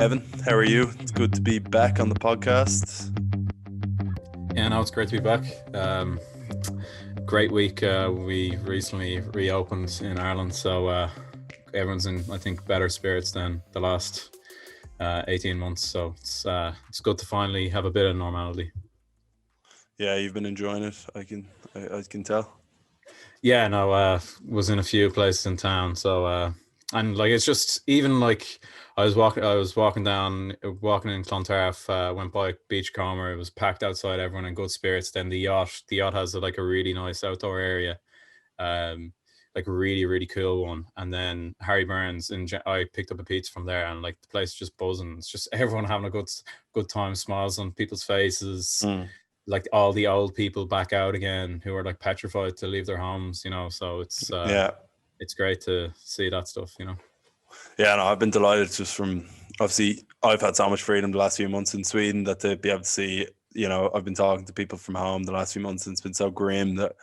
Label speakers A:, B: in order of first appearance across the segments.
A: Evan, how are you? It's good to be back on the podcast.
B: Yeah, no, it's great to be back. Great week. We recently reopened in Ireland, so everyone's in, I think, better spirits than the last 18 months. So it's good to finally have a bit of normality.
A: Yeah, you've been enjoying it. I can tell.
B: Yeah, no, was in a few places in town. So and like it's just even like I was walking in Clontarf, went by Beachcomber. It was packed outside, everyone in good spirits. Then the yacht has like a really nice outdoor area, um, like a really really cool one. And then Harry Burns, I picked up a pizza from there, and like the place is just buzzing. It's just everyone having a good time, smiles on people's faces,
A: Mm.
B: like all the old people back out again who are like petrified to leave their homes, so
A: Yeah,
B: it's great to see that stuff.
A: yeah. No, I've been delighted just from obviously I've had so much freedom the last few months in Sweden that to be able to see. I've been talking to people from home the last few months, and it's been so grim that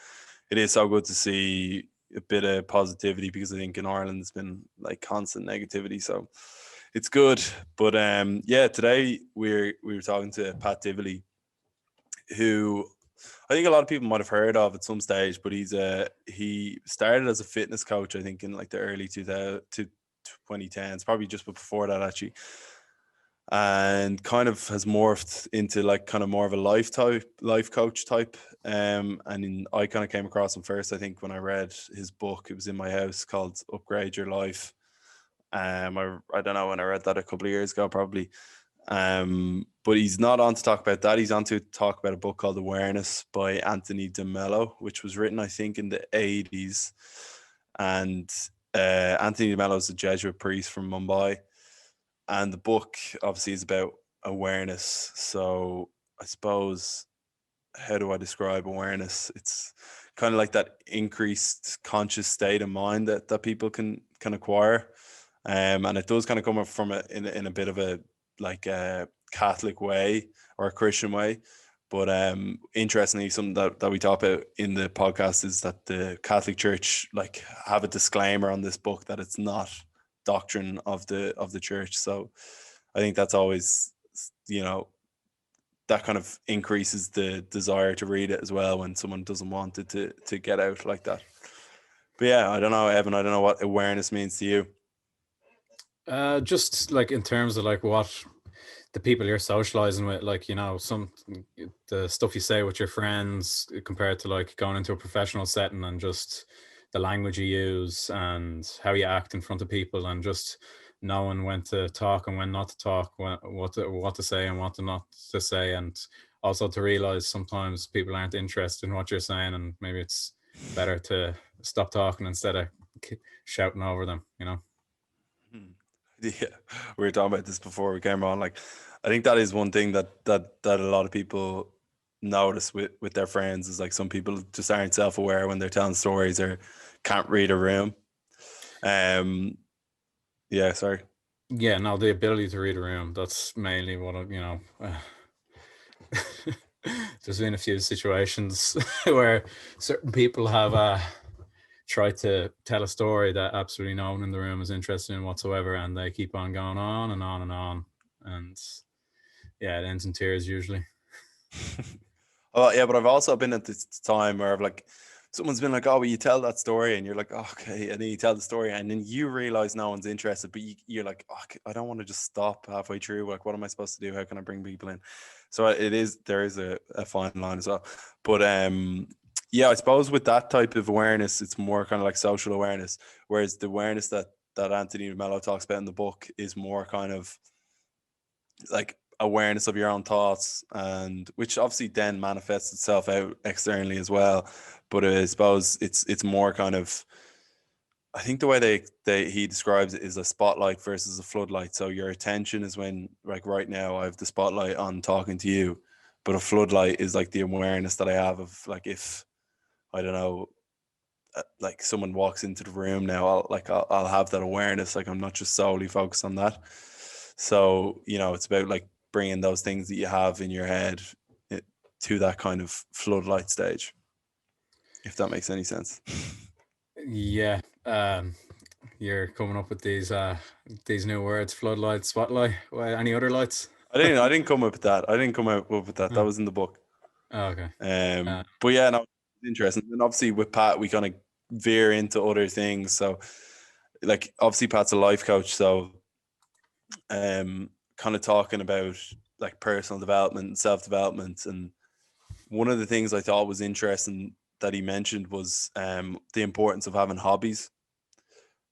A: it is so good to see a bit of positivity because I think in Ireland it's been like constant negativity. So it's good. But yeah, today we were talking to Pat Divilly, who I think a lot of people might have heard of at some stage, but he started as a fitness coach, I think, in like the early 2000 to 2010s, probably just before that actually, and kind of has morphed into like kind of more of a life coach type. I kind of came across him first, I think, when I read his book. It was in my house called Upgrade Your Life. I don't know when I read that a couple of years ago, probably. But he's not on to talk about that. He's on to talk about a book called Awareness by Anthony de Mello, which was written, I think, in the 80s. And Anthony de Mello is a Jesuit priest from Mumbai. And the book obviously is about awareness. So I suppose, how do I describe awareness? It's kind of like that increased conscious state of mind that people can acquire. And it does kind of come up from in a bit of a like a Catholic way or a Christian way. But interestingly, something that we talk about in the podcast is that the Catholic Church like have a disclaimer on this book that it's not doctrine of the church. So I think that's always, you know, that kind of increases the desire to read it as well when someone doesn't want it to get out like that. But yeah, I don't know, Evan. I don't know what awareness means to you.
B: Just like in terms of like what the people you're socializing with, like some the stuff you say with your friends compared to like going into a professional setting, and just the language you use and how you act in front of people, and just knowing when to talk and when not to talk, what to say and what to not to say, and also to realize sometimes people aren't interested in what you're saying, and maybe it's better to stop talking instead of shouting over them.
A: Yeah, we were talking about this before we came on. Like, I think that is one thing that a lot of people notice with their friends is like some people just aren't self aware when they're telling stories or can't read a room. Um, yeah, sorry.
B: Yeah, no, the ability to read a room, that's mainly what there's been a few situations where certain people have tried to tell a story that absolutely no one in the room is interested in whatsoever, and they keep on going on and on and on, and yeah, it ends in tears usually.
A: Oh yeah, but I've also been at this time where I've like someone's been like, "Oh, will you tell that story?" And you're like, oh, "Okay," and then you tell the story, and then you realize no one's interested, but you're like, oh, I don't want to just stop halfway through. Like, what am I supposed to do? How can I bring people in? So there is a fine line as well. But yeah, I suppose with that type of awareness, it's more kind of like social awareness, whereas the awareness that Anthony Mello talks about in the book is more kind of like awareness of your own thoughts, and which obviously then manifests itself out externally as well. But I suppose it's more kind of, I think the way he describes it is a spotlight versus a floodlight. So your attention is when, like right now, I have the spotlight on talking to you, but a floodlight is like the awareness that I have of like, if I don't know, like someone walks into the room now, I'll have that awareness. Like I'm not just solely focused on that. So it's about like bringing those things that you have in your head eh, to that kind of floodlight stage, if that makes any sense.
B: Yeah, You're coming up with these new words: floodlight, spotlight. Well, any other lights?
A: I didn't come up with that. I didn't come up with that. That
B: Oh,
A: was in the book.
B: okay.
A: But yeah, no, it's interesting. And obviously with Pat, we kind of veer into other things. So, like, obviously Pat's a life coach, so kind of talking about like personal development and self development. And one of the things I thought was interesting that he mentioned was the importance of having hobbies.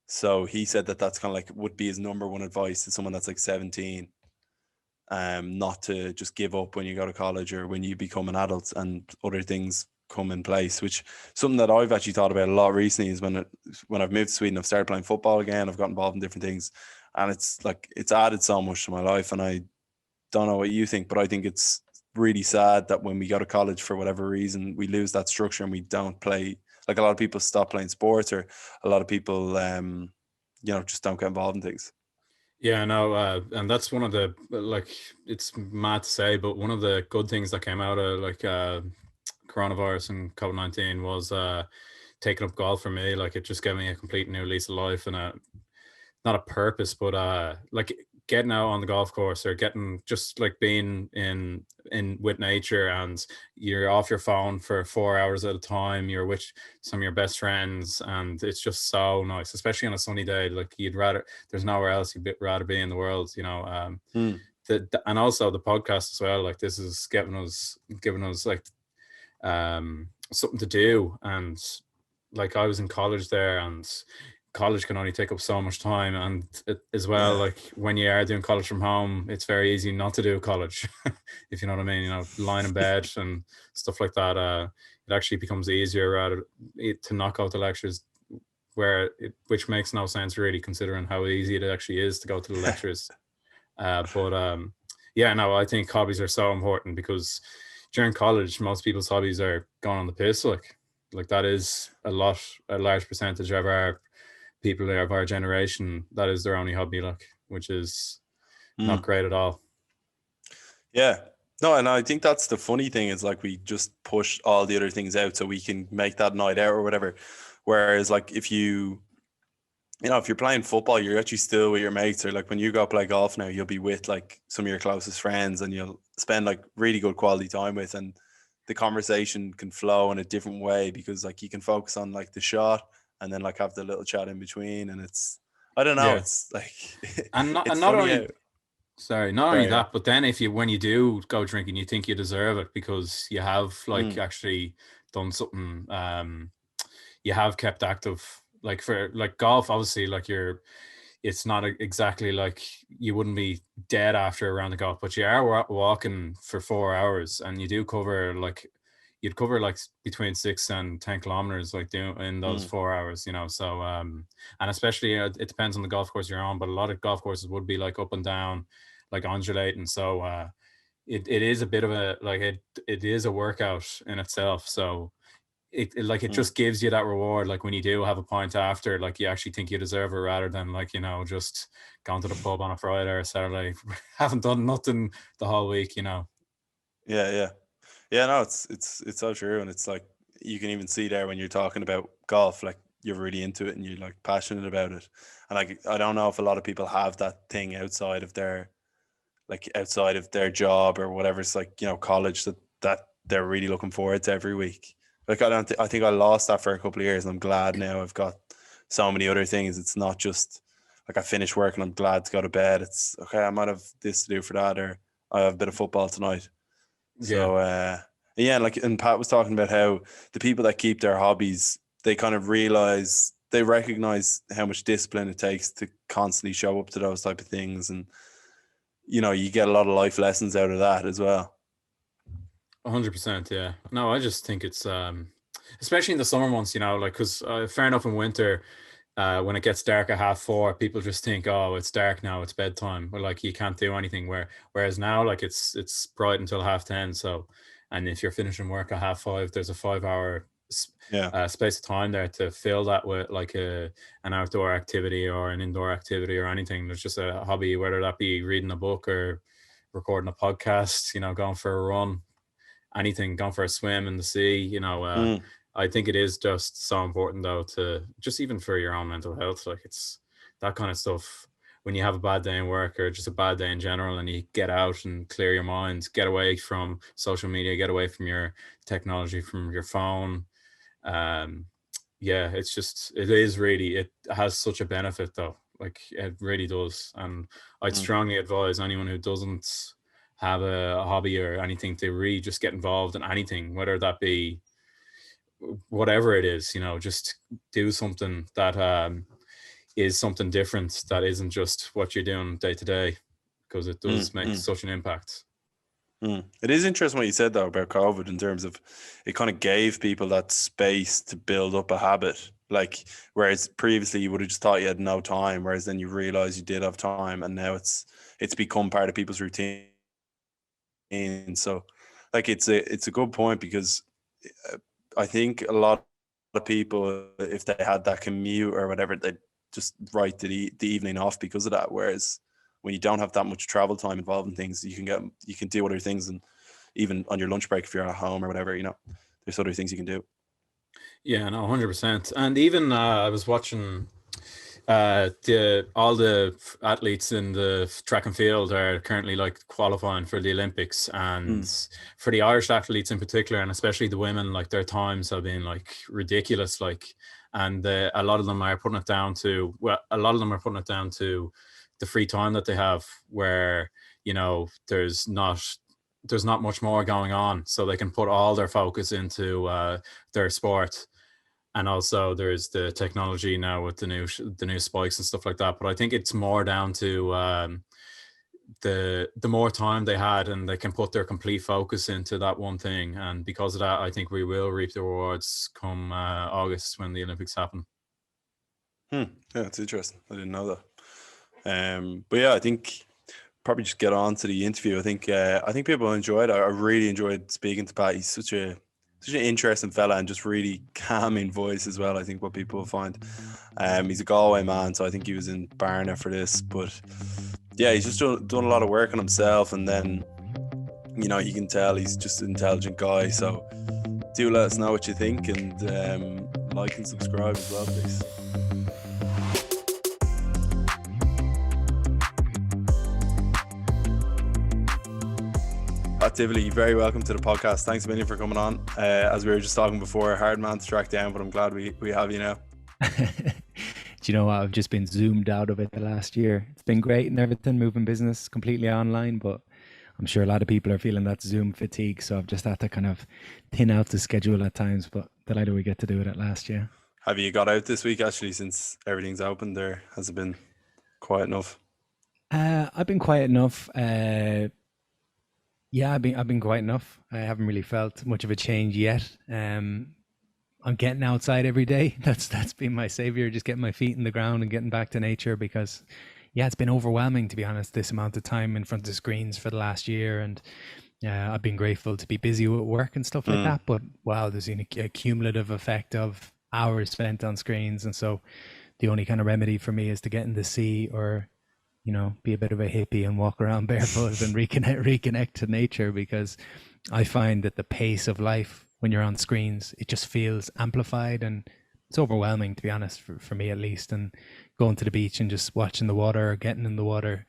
A: So he said that that's kind of like would be his number one advice to someone that's like 17, not to just give up when you go to college or when you become an adult and other things come in place. Which something that I've actually thought about a lot recently is when I've moved to Sweden, I've started playing football again. I've got involved in different things, and it's like it's added so much to my life. And I don't know what you think, but I think it's really sad that when we go to college for whatever reason we lose that structure and we don't play. Like a lot of people stop playing sports, or a lot of people just don't get involved in things.
B: Yeah, no, and that's one of the like it's mad to say, but one of the good things that came out of like coronavirus and COVID-19 was taking up golf for me. Like it just gave me a complete new lease of life and not a purpose, but like getting out on the golf course or getting just like being in with nature, and you're off your phone for 4 hours at a time. You're with some of your best friends, and it's just so nice, especially on a sunny day. Like there's nowhere else you'd rather be in the world, you know. And also the podcast as well. Like this is giving us like something to do. And like I was in college there, and college can only take up so much time, and as well,
A: Yeah.
B: like when you are doing college from home, it's very easy not to do college. If you know what I mean, you know, lying in bed and stuff like that. It actually becomes easier to knock out the lectures, which makes no sense really, considering how easy it actually is to go to the lectures. But yeah, no, I think hobbies are so important, because during college most people's hobbies are going on the piss. Like that is a large percentage of our people of our generation, that is their only hobby, like, which is not great at all.
A: Yeah. No, and I think that's the funny thing is like we just push all the other things out so we can make that night out or whatever. Whereas like if if you're playing football, you're actually still with your mates, or like when you go play golf now, you'll be with like some of your closest friends and you'll spend like really good quality time with, and the conversation can flow in a different way because like you can focus on like the shot and then like have the little chat in between, and it's I don't know,
B: Yeah,
A: it's like
B: and
A: it's
B: not
A: funny how
B: only not only
A: sorry, yeah.
B: that, but then when you do go drinking, you think you deserve it because you have like
A: Mm,
B: actually done something. You have kept active, like for like golf. Obviously, like it's not exactly like you wouldn't be dead after a round of golf, but you are walking for 4 hours, and you do cover like you'd cover like between 6 and 10 kilometers, like doing in those
A: mm,
B: 4 hours, you know. So and especially it depends on the golf course you're on, but a lot of golf courses would be like up and down, like undulating. So it is a bit of a like it is a workout in itself. So it
A: mm.
B: just gives you that reward, like when you do have a point after, like you actually think you deserve it, rather than like, you know, just going to the pub on a Friday or Saturday, haven't done nothing the whole week, you know.
A: Yeah, yeah. Yeah, no, it's so true, and it's like you can even see there when you're talking about golf, like you're really into it and you're like passionate about it. And like I don't know if a lot of people have that thing outside of their job or whatever. It's like, college that they're really looking forward to every week. Like I think I lost that for a couple of years, and I'm glad now I've got so many other things. It's not just like I finish work and I'm glad to go to bed. It's okay, I might have this to do for that, or I have a bit of football tonight.
B: Yeah.
A: So yeah, like, and Pat was talking about how the people that keep their hobbies, they kind of they recognize how much discipline it takes to constantly show up to those type of things, and you get a lot of life lessons out of that as well.
B: 100%. Yeah. No, I just think it's especially in the summer months, you know, like, because fair enough, in winter, when it gets dark at 4:30, people just think, oh, it's dark now, it's bedtime, or like you can't do anything. Whereas now, like it's bright until 10:30. So, and if you're finishing work at 5:30, there's a 5 hour
A: Yeah.
B: space of time there to fill that with like an outdoor activity or an indoor activity or anything. There's just a hobby, whether that be reading a book or recording a podcast, you know, going for a run, anything, going for a swim in the sea, you know.
A: Mm.
B: I think it is just so important though, to just even for your own mental health. Like, it's that kind of stuff. When you have a bad day in work or just a bad day in general, and you get out and clear your mind, get away from social media, get away from your technology, from your phone. Um, yeah, it has such a benefit though. Like, it really does. And I'd strongly advise anyone who doesn't have a hobby or anything to really just get involved in anything, whether that be whatever it is, just do something that is something different, that isn't just what you're doing day to day, because it does make such an impact.
A: It is interesting what you said though about COVID, in terms of it kind of gave people that space to build up a habit. Like, whereas previously you would have just thought you had no time, whereas then you realize you did have time, and now it's become part of people's routine. So, like, it's a good point, because I think a lot of people, if they had that commute or whatever, they'd just write the evening off because of that. Whereas when you don't have that much travel time involved in things, you can do other things, and even on your lunch break, if you're at home or whatever, there's other things you can do.
B: Yeah, no, 100%. And even I was watching all the athletes in the track and field are currently like qualifying for the Olympics, and for the Irish athletes in particular, and especially the women, like, their times have been like ridiculous, like, and a lot of them are putting it down to the free time that they have, where there's not much more going on, so they can put all their focus into their sport. And also there's the technology now with the new spikes and stuff like that. But I think it's more down to the more time they had, and they can put their complete focus into that one thing. And because of that, I think we will reap the rewards come August, when the Olympics happen.
A: Yeah, it's interesting. I didn't know that. But yeah, I think probably just get on to the interview. I think people enjoyed it. I really enjoyed speaking to Pat. He's such an interesting fella, and just really calming voice as well. I think what people will find. He's a Galway man, so I think he was in Barna for this. But yeah, he's just done a lot of work on himself, and then you can tell he's just an intelligent guy. So do let us know what you think, and like and subscribe as well, please. Divilly, you're very welcome to the podcast. Thanks a million for coming on. As we were just talking before, hard man to track down, but I'm glad we have you now.
C: Do you know what? I've just been zoomed out of it the last year. It's been great and everything, moving business completely online, but I'm sure a lot of people are feeling that Zoom fatigue. So I've just had to kind of thin out the schedule at times, but delighted we get to do it at last year.
A: Have you got out this week, actually, since everything's open there? Has it been quiet enough?
C: I've been quiet enough. Yeah, I've been quiet enough. I haven't really felt much of a change yet. I'm getting outside every day. That's been my savior, just getting my feet in the ground and getting back to nature, because yeah, it's been overwhelming, to be honest, this amount of time in front of screens for the last year. And I've been grateful to be busy with work and stuff like that, but wow, there's a cumulative effect of hours spent on screens. And so the only kind of remedy for me is to get in the sea, or be a bit of a hippie and walk around barefoot and reconnect to nature, because I find that the pace of life when you're on screens, it just feels amplified, and it's overwhelming, to be honest, for me at least. And going to the beach and just watching the water, or getting in the water,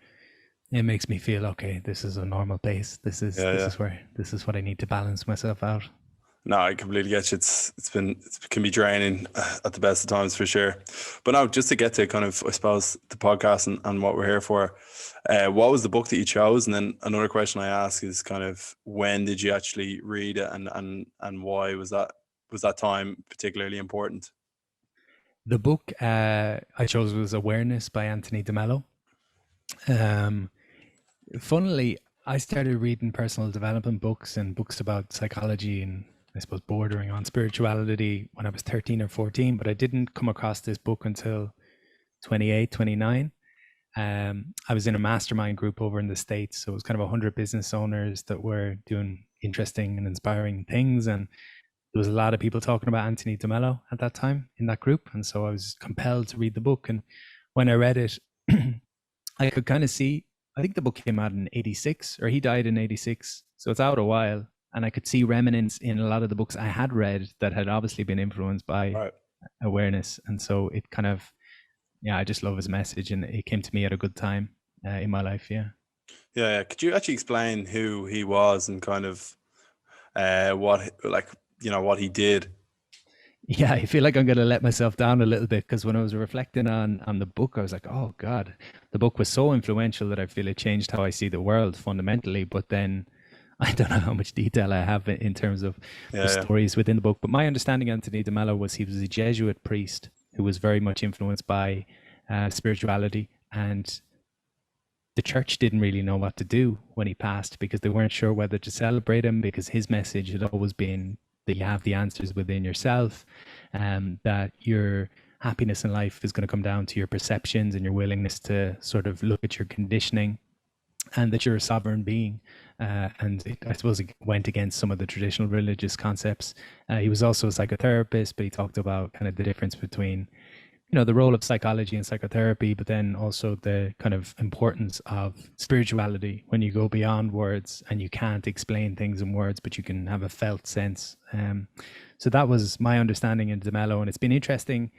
C: it makes me feel, okay, this is a normal pace. This is what I need to balance myself out.
A: No, I completely get you. It can be draining at the best of times, for sure. But now, just to get to kind of, I suppose, the podcast and what we're here for, what was the book that you chose? And then another question I ask is kind of, when did you actually read it, and why was that time particularly important?
C: The book I chose was Awareness by Anthony de Mello. Funnily, I started reading personal development books and books about psychology, and I suppose bordering on spirituality, when I was 13 or 14, but I didn't come across this book until 28, 29. I was in a mastermind group over in the States. So it was kind of 100 business owners that were doing interesting and inspiring things. And there was a lot of people talking about Anthony de Mello at that time in that group. And so I was compelled to read the book. And when I read it, I could kind of see, I think the book came out in 86, or he died in 86. So it's out a while. and I could see remnants in a lot of the books I had read that had obviously been influenced by
A: Right.
C: awareness. And so it kind of, I just love his message, and it came to me at a good time in my life. Yeah.
A: Yeah. Could you actually explain who he was and kind of what, like, what he did?
C: Yeah, I feel like I'm going to let myself down a little bit, because when I was reflecting on the book, I was like, oh God, the book was so influential that I feel it changed how I see the world fundamentally. But then I don't know how much detail I have in terms of the stories within the book. But my understanding, Anthony de Mello, was he was a Jesuit priest who was very much influenced by spirituality, and the church didn't really know what to do when he passed, because they weren't sure whether to celebrate him, because his message had always been that you have the answers within yourself, that your happiness in life is going to come down to your perceptions and your willingness to sort of look at your conditioning, and that you're a sovereign being. I suppose it went against some of the traditional religious concepts. He was also a psychotherapist, but he talked about kind of the difference between the role of psychology and psychotherapy, but then also the kind of importance of spirituality when you go beyond words and you can't explain things in words, but you can have a felt sense. So that was my understanding in de Mello. And it's been interesting,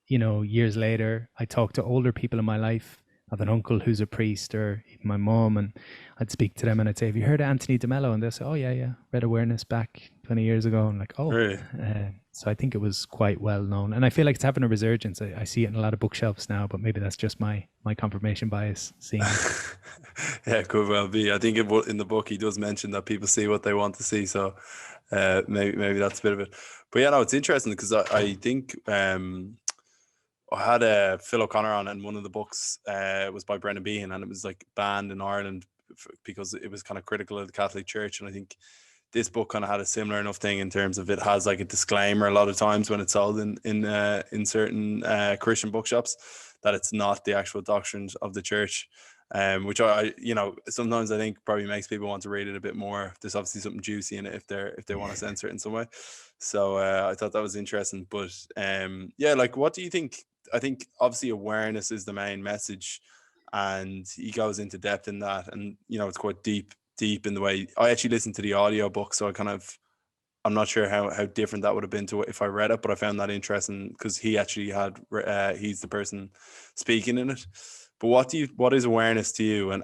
C: years later, I talk to older people in my life. I have an uncle who's a priest, or even my mom, and I'd speak to them and I'd say, have you heard of Anthony de Mello? And they'll say, oh yeah, read Awareness back 20 years ago. And like, oh,
A: really?
C: So I think it was quite well known, and I feel like it's having a resurgence. I see it in a lot of bookshelves now, but maybe that's just my confirmation bias seeing it.
A: Yeah, it could well be. I think in the book he does mention that people see what they want to see, so maybe that's a bit of it. But yeah, no, it's interesting, because I think I had Phil O'Connor on, and one of the books was by Brendan Behan, and it was like banned in Ireland because it was kind of critical of the Catholic Church. And I think this book kind of had a similar enough thing in terms of it has like a disclaimer a lot of times when it's sold in certain Christian bookshops, that it's not the actual doctrines of the church, which I sometimes I think probably makes people want to read it a bit more. There's obviously something juicy in it if they want to censor it in some way. So I thought that was interesting. But like, what do you think? I think obviously awareness is the main message, and he goes into depth in that, and it's quite deep in the way. I actually listened to the audio book, so I'm not sure how different that would have been to if I read it, but I found that interesting because he actually had he's the person speaking in it. But what is awareness to you, and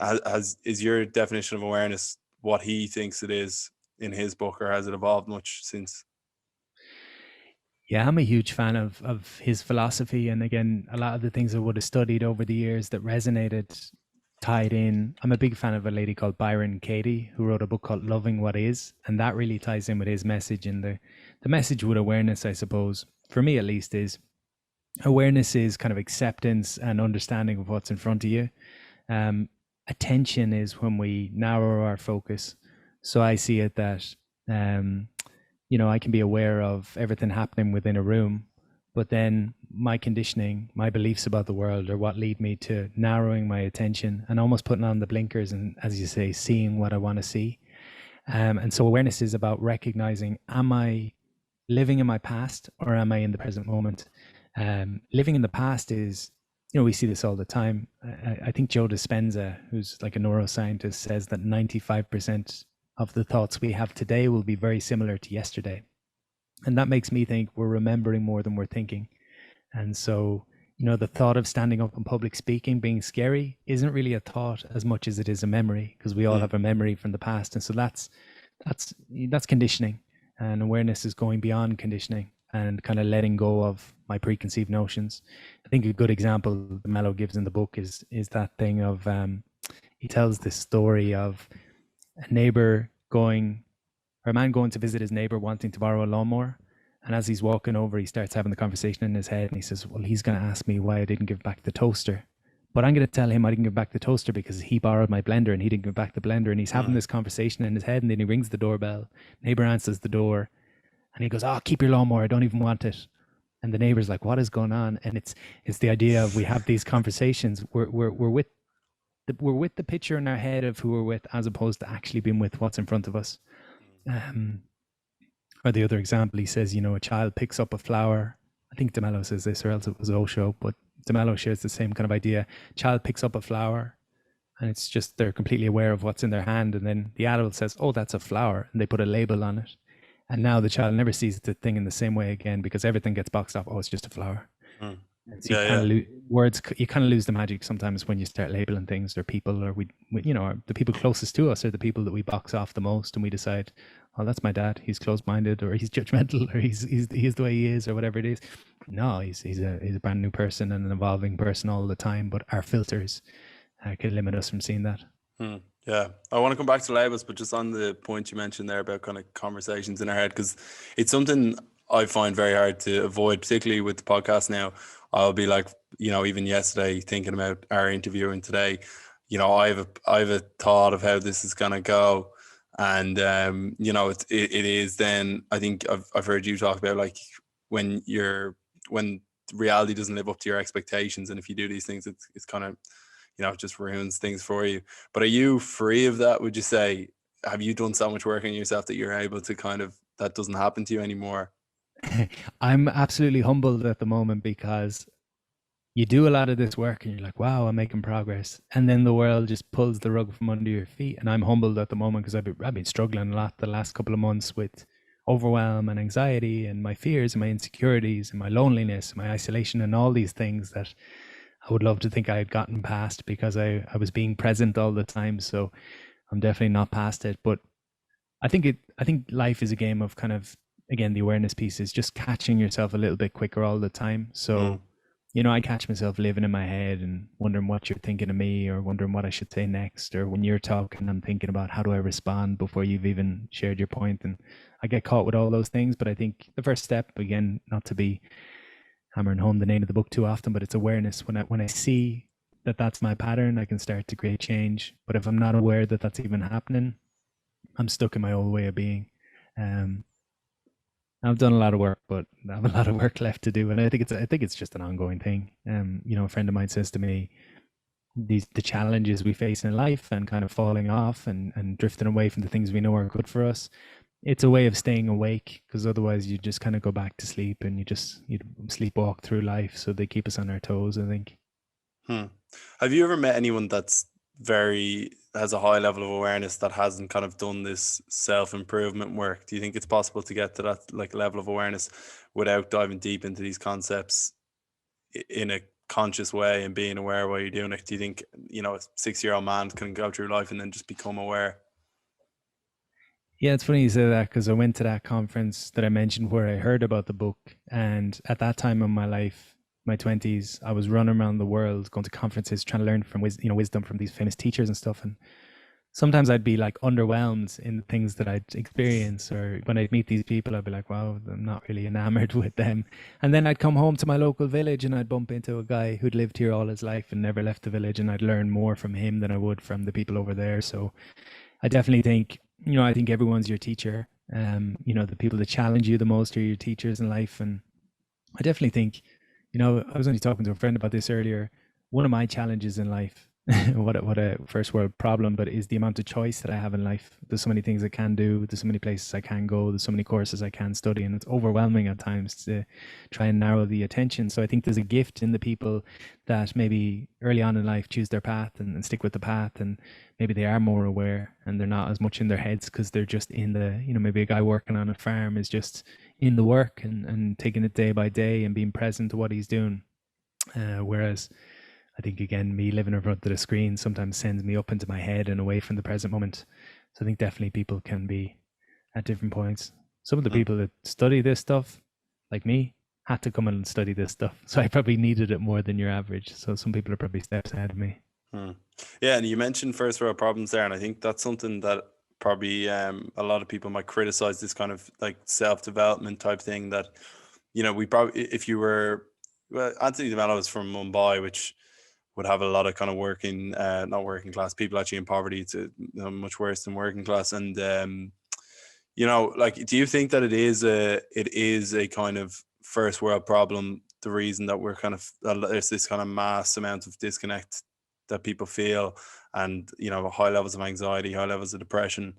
A: is your definition of awareness what he thinks it is in his book, or has it evolved much since?
C: Yeah, I'm a huge fan of his philosophy, and again, a lot of the things I would have studied over the years that resonated tied in. I'm a big fan of a lady called Byron Katie, who wrote a book called Loving What Is, and that really ties in with his message. And the message with awareness, I suppose, for me at least, is awareness is kind of acceptance and understanding of what's in front of you. Attention is when we narrow our focus. So I see it that I can be aware of everything happening within a room, but then my conditioning, my beliefs about the world are what lead me to narrowing my attention and almost putting on the blinkers and, as you say, seeing what I want to see. And so awareness is about recognizing, am I living in my past or am I in the present moment? Living in the past is, we see this all the time. I think Joe Dispenza, who's like a neuroscientist, says that 95% of the thoughts we have today will be very similar to yesterday. And that makes me think we're remembering more than we're thinking. And so, the thought of standing up in public speaking being scary isn't really a thought as much as it is a memory, because we all have a memory from the past. And so that's conditioning, and awareness is going beyond conditioning and kind of letting go of my preconceived notions. I think a good example Mello gives in the book is that thing of, he tells this story of a man going to visit his neighbor wanting to borrow a lawnmower. And as he's walking over, he starts having the conversation in his head, and he says, well, he's going to ask me why I didn't give back the toaster. But I'm going to tell him I didn't give back the toaster because he borrowed my blender and he didn't give back the blender. And he's having this conversation in his head, and then he rings the doorbell. Neighbor answers the door, and he goes, oh, keep your lawnmower. I don't even want it. And the neighbor's like, what is going on? And it's the idea of, we have these conversations. We're with the picture in our head of who we're with, as opposed to actually being with what's in front of us. Or the other example, he says, a child picks up a flower. I think de Mello says this, or else it was Osho, but de Mello shares the same kind of idea. Child picks up a flower, and it's just they're completely aware of what's in their hand, and then the adult says, oh, that's a flower, and they put a label on it, and now the child never sees the thing in the same way again because everything gets boxed off. Oh, it's just a flower. And so you kind of lose words. You kind of lose the magic sometimes when you start labeling things or people, or we you know, the people closest to us are the people that we box off the most, and we decide, oh, that's my dad. He's closed-minded, or he's judgmental, or he's the way he is, or whatever it is. No, he's a brand new person and an evolving person all the time. But our filters could limit us from seeing that.
A: Yeah, I want to come back to labels, but just on the point you mentioned there about kind of conversations in our head, because it's something I find very hard to avoid, particularly with the podcast now. I'll be like, you know, even yesterday thinking about our interview and today, you know, I have a thought of how this is gonna go, and you know, it is. Then I think I've heard you talk about like when reality doesn't live up to your expectations, and if you do these things, it's kind of, you know, it just ruins things for you. But are you free of that? Would you say, have you done so much work on yourself that you're able to kind of, that doesn't happen to you anymore?
C: I'm absolutely humbled at the moment because you do a lot of this work and you're like, wow, I'm making progress. And then the world just pulls the rug from under your feet. And I'm humbled at the moment because I've been struggling a lot the last couple of months with overwhelm and anxiety and my fears and my insecurities and my loneliness and my isolation and all these things that I would love to think I had gotten past because I was being present all the time. So I'm definitely not past it. But I think life is a game of kind of, again, the awareness piece is just catching yourself a little bit quicker all the time. So, you know, I catch myself living in my head and wondering what you're thinking of me, or wondering what I should say next. Or when you're talking, I'm thinking about how do I respond before you've even shared your point. And I get caught with all those things. But I think the first step, again, not to be hammering home the name of the book too often, but it's awareness. When I see that that's my pattern, I can start to create change. But if I'm not aware that that's even happening, I'm stuck in my old way of being. I've done a lot of work, but I have a lot of work left to do, and I think it's just an ongoing thing. You know, a friend of mine says to me, the challenges we face in life and kind of falling off and drifting away from the things we know are good for us, it's a way of staying awake, because otherwise you just kind of go back to sleep and you sleepwalk through life. So they keep us on our toes, I think.
A: Have you ever met anyone that's has a high level of awareness that hasn't kind of done this self-improvement work? Do you think it's possible to get to that like level of awareness without diving deep into these concepts in a conscious way and being aware while you're doing it? Do you think, you know, a 6-year-old man can go through life and then just become aware?
C: Yeah, it's funny you say that, because I went to that conference that I mentioned where I heard about the book, and at that time in my life, my 20s, I was running around the world going to conferences trying to learn from wisdom from these famous teachers and stuff. And sometimes I'd be like underwhelmed in the things that I'd experience, or when I'd meet these people, I'd be like, wow, I'm not really enamored with them. And then I'd come home to my local village and I'd bump into a guy who'd lived here all his life and never left the village, and I'd learn more from him than I would from the people over there. So I definitely think, you know, I think everyone's your teacher. You know, the people that challenge you the most are your teachers in life. And I definitely think, you know, I was only talking to a friend about this earlier. One of my challenges in life, what a first world problem, but is the amount of choice that I have in life. There's so many things I can do. There's so many places I can go. There's so many courses I can study, and it's overwhelming at times to try and narrow the attention. So I think there's a gift in the people that maybe early on in life choose their path and stick with the path, and maybe they are more aware and they're not as much in their heads because they're just in the, you know, maybe a guy working on a farm is just in the work and taking it day by day and being present to what he's doing. Whereas I think, again, me living in front of the screen sometimes sends me up into my head and away from the present moment. So I think definitely people can be at different points. Some of the people that study this stuff, like me, had to come and study this stuff. So I probably needed it more than your average. So some people are probably steps ahead of me.
A: Yeah, and you mentioned first world problems there, and I think that's something that probably a lot of people might criticize, this kind of like self-development type thing that, you know, we probably, if you were, well, Anthony de Mello is from Mumbai, which would have a lot of kind of working, not working class people actually in poverty. It's much worse than working class. And, you know, like, do you think that it is a kind of first world problem, the reason that we're kind of, there's this kind of mass amount of disconnect that people feel, and, you know, high levels of anxiety, high levels of depression,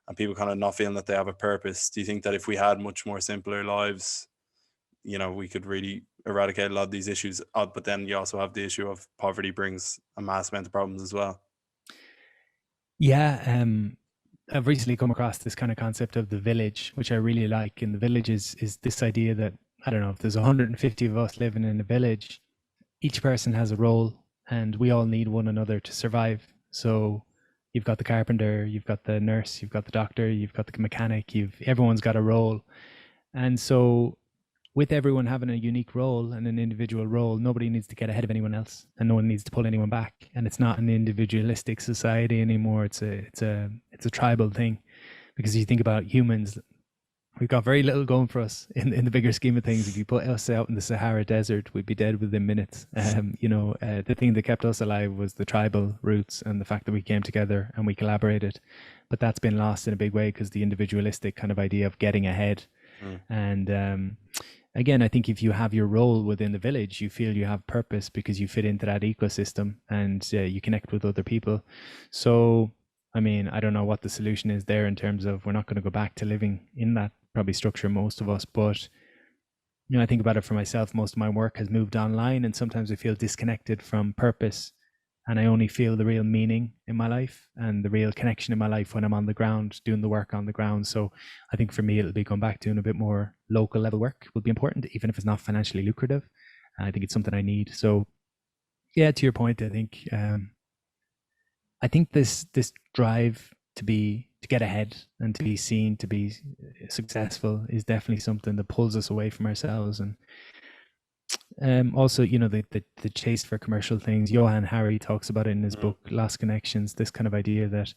A: and people kind of not feeling that they have a purpose? Do you think that if we had much more simpler lives, you know, we could really eradicate a lot of these issues? But then you also have the issue of poverty brings a mass amount of problems as well.
C: Yeah, I've recently come across this kind of concept of the village, which I really like. And the village is this idea that, I don't know, if there's 150 of us living in a village, each person has a role and we all need one another to survive. So you've got the carpenter, you've got the nurse, you've got the doctor, you've got the mechanic, everyone's got a role. And so with everyone having a unique role and an individual role, nobody needs to get ahead of anyone else, and no one needs to pull anyone back. And it's not an individualistic society anymore. It's a tribal thing, because you think about humans, we've got very little going for us in the bigger scheme of things. If you put us out in the Sahara Desert, we'd be dead within minutes. The thing that kept us alive was the tribal roots and the fact that we came together and we collaborated. But that's been lost in a big way because the individualistic kind of idea of getting ahead. And again, I think if you have your role within the village, you feel you have purpose because you fit into that ecosystem and you connect with other people. So, I mean, I don't know what the solution is there in terms of, we're not going to go back to living in that probably structure, most of us, but I think about it for myself. Most of my work has moved online, and sometimes I feel disconnected from purpose, and I only feel the real meaning in my life and the real connection in my life when I'm on the ground doing the work on the ground. So I think for me, it'll be going back doing a bit more local level work will be important, even if it's not financially lucrative. I think it's something I need. So yeah, to your point, I think this drive to get ahead and to be seen, to be successful, is definitely something that pulls us away from ourselves. And also, the chase for commercial things. Johann Hari talks about it in his book Lost Connections, this kind of idea that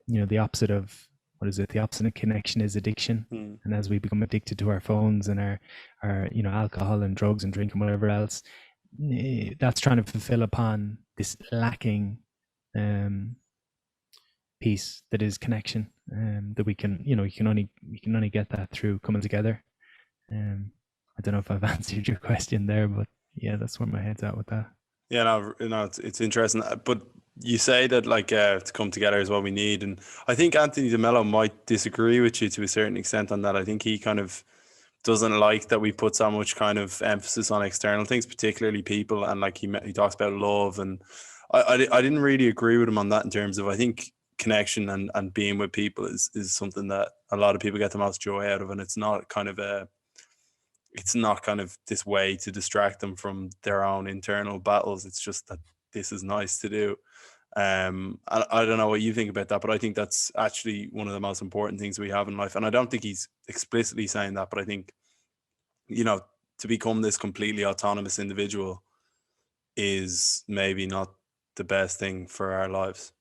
C: the opposite of, what is it, the opposite of connection is addiction. And as we become addicted to our phones and our alcohol and drugs and drink and whatever else, that's trying to fulfill upon this lacking piece that is connection, that we can only get that through coming together. I don't know if I've answered your question there, but yeah, that's where my head's at with that.
A: Yeah, no, it's interesting. But you say that to come together is what we need, and I think Anthony de Mello might disagree with you to a certain extent on that. I think he kind of doesn't like that we put so much kind of emphasis on external things, particularly people, and he talks about love, and I didn't really agree with him on that in terms of, I think connection and being with people is something that a lot of people get the most joy out of, and it's not kind of this way to distract them from their own internal battles. It's just that this is nice to do. I don't know what you think about that, but I think that's actually one of the most important things we have in life. And I don't think he's explicitly saying that, but I think, to become this completely autonomous individual is maybe not the best thing for our lives.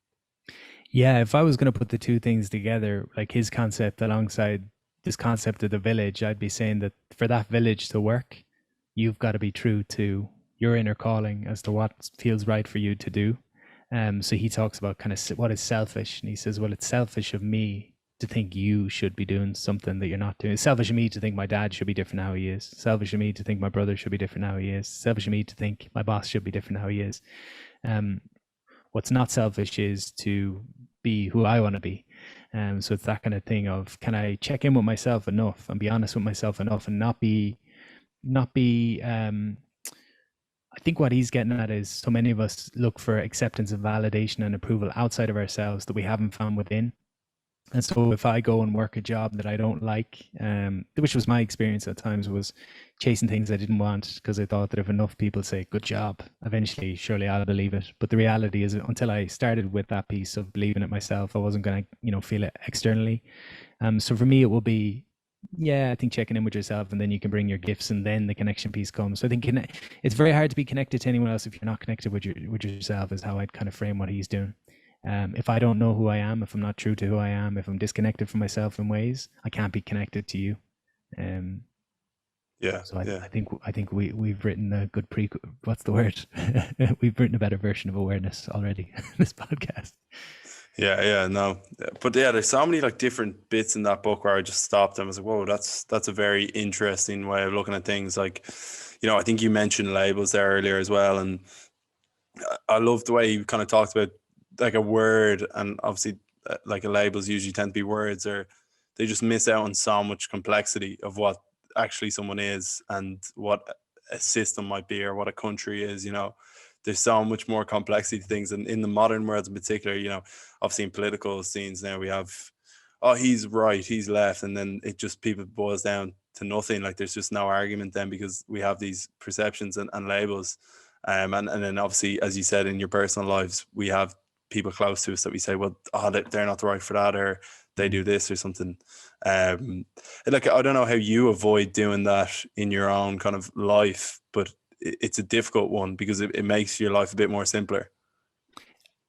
C: Yeah, if I was going to put the two things together, like his concept alongside this concept of the village, I'd be saying that for that village to work, you've got to be true to your inner calling as to what feels right for you to do. So he talks about kind of what is selfish, and he says, well, it's selfish of me to think you should be doing something that you're not doing. It's selfish of me to think my dad should be different how he is. Selfish of me to think my brother should be different how he is. Selfish of me to think my boss should be different how he is. What's not selfish is to be who I want to be. So it's that kind of thing of, can I check in with myself enough and be honest with myself enough and not be I think what he's getting at is, so many of us look for acceptance and validation and approval outside of ourselves that we haven't found within. And so if I go and work a job that I don't like, which was my experience at times, was chasing things I didn't want because I thought that if enough people say good job, eventually surely I'll believe it. But the reality is, until I started with that piece of believing it myself, I wasn't going to feel it externally. So for me, it will be, I think checking in with yourself, and then you can bring your gifts, and then the connection piece comes. So I think it's very hard to be connected to anyone else if you're not connected with yourself, is how I'd kind of frame what he's doing. If I don't know who I am, if I'm not true to who I am, if I'm disconnected from myself in ways, I can't be connected to you. So I think we've written a good what's the word? We've written a better version of awareness already in this podcast.
A: No, but there's so many different bits in that book where I just stopped and I was like, whoa, that's a very interesting way of looking at things. I think you mentioned labels there earlier as well, and I love the way you kind of talked about a word, and obviously labels usually tend to be words, or they just miss out on so much complexity of what actually someone is and what a system might be or what a country is. there's so much more complexity to things, and in the modern world in particular, you know, obviously in political scenes now we have, oh, he's right, he's left, and then it just people boils down to nothing. Like there's just no argument then because we have these perceptions and labels. And then obviously, as you said, in your personal lives, we have people close to us that we say, well, oh, they're not the right for that, or they do this or something. Like, I don't know how you avoid doing that in your own kind of life, but it's a difficult one because it makes your life a bit more simpler.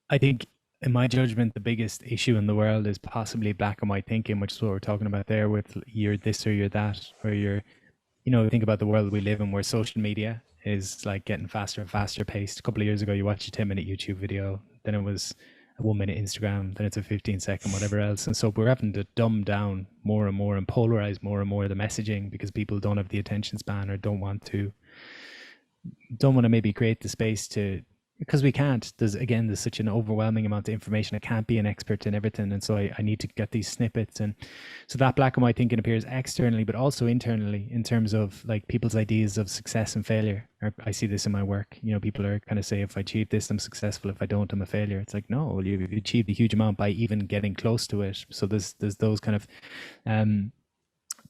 C: I think, in my judgment, the biggest issue in the world is possibly black and white thinking, which is what we're talking about there with you're this or you're that, or you're, you know, think about the world we live in where social media is like getting faster and faster paced. A couple of years ago, you watch a 10-minute YouTube video, then it was a 1-minute Instagram, then it's a 15-second, whatever else. And so we're having to dumb down more and more and polarize more and more the messaging because people don't have the attention span or don't want to maybe create the space to, because we can't. There's such an overwhelming amount of information. I can't be an expert in everything. And so I need to get these snippets. And so that black and white thinking appears externally, but also internally in terms of like people's ideas of success and failure. Or I see this in my work. You know, people are kind of say, if I achieve this, I'm successful. If I don't, I'm a failure. It's like, no, well, you've achieved a huge amount by even getting close to it. So there's those kind of, in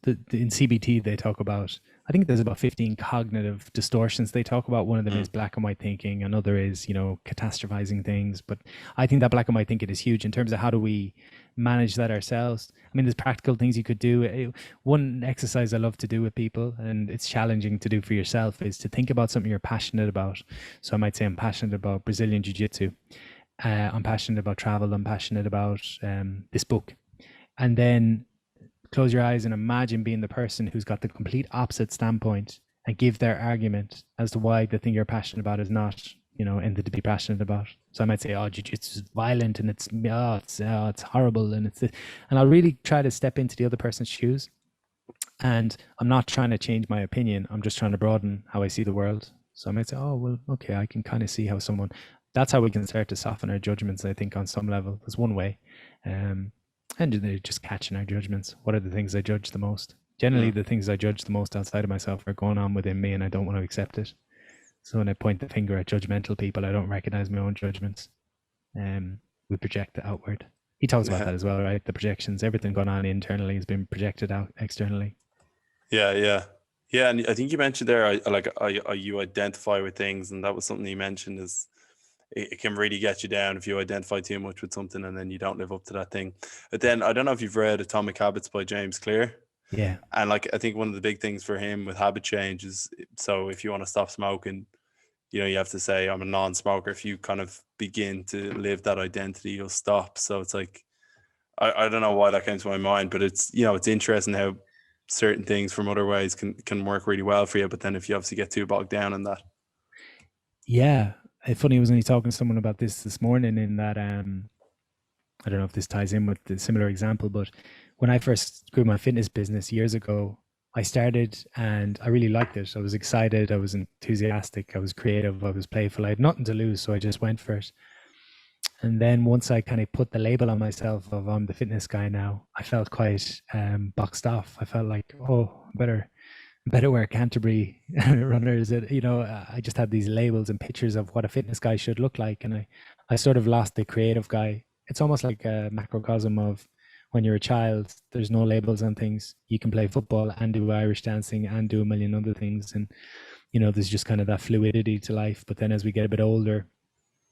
C: CBT, they talk about, I think there's about 15 cognitive distortions they talk about. One of them is black and white thinking. Another is, you know, catastrophizing things. But I think that black and white thinking is huge in terms of how do we manage that ourselves. I mean, there's practical things you could do. One exercise I love to do with people, and it's challenging to do for yourself, is to think about something you're passionate about. So I might say I'm passionate about Brazilian Jiu Jitsu. I'm passionate about travel. I'm passionate about this book. And then close your eyes and imagine being the person who's got the complete opposite standpoint and give their argument as to why the thing you're passionate about is not, you know, anything to be passionate about. So I might say, oh, jiu-jitsu is violent and it's horrible and it's this. And I'll really try to step into the other person's shoes. And I'm not trying to change my opinion. I'm just trying to broaden how I see the world. So I might say, oh, well, okay, I can kind of see how someone, that's how we can start to soften our judgments, I think, on some level. There's one way. And they're just catching our judgments. What are the things I judge the most? Generally, the things I judge the most outside of myself are going on within me, and I don't want to accept it. So when I point the finger at judgmental people, I don't recognize my own judgments. We project it outward. He talks about that as well, right? The projections, everything going on internally has been projected out externally.
A: Yeah. And I think you mentioned there, you identify with things, and that was something you mentioned is, it can really get you down if you identify too much with something and then you don't live up to that thing. But then I don't know if you've read Atomic Habits by James Clear.
C: Yeah.
A: And like, I think one of the big things for him with habit change is, so if you want to stop smoking, you know, you have to say, I'm a non-smoker. If you kind of begin to live that identity, you'll stop. So it's like, I don't know why that came to my mind, but it's, you know, it's interesting how certain things from other ways can work really well for you. But then if you obviously get too bogged down in that.
C: Yeah. It's funny, I was only talking to someone about this morning in that, I don't know if this ties in with the similar example, but when I first grew my fitness business years ago, I started and I really liked it. I was excited. I was enthusiastic. I was creative. I was playful. I had nothing to lose. So I just went for it. And then once I kind of put the label on myself of I'm the fitness guy now, I felt quite boxed off. I felt like, oh, better wear Canterbury runners. You know, I just had these labels and pictures of what a fitness guy should look like. And I sort of lost the creative guy. It's almost like a macrocosm of when you're a child, there's no labels on things. You can play football and do Irish dancing and do a million other things. And, you know, there's just kind of that fluidity to life. But then as we get a bit older,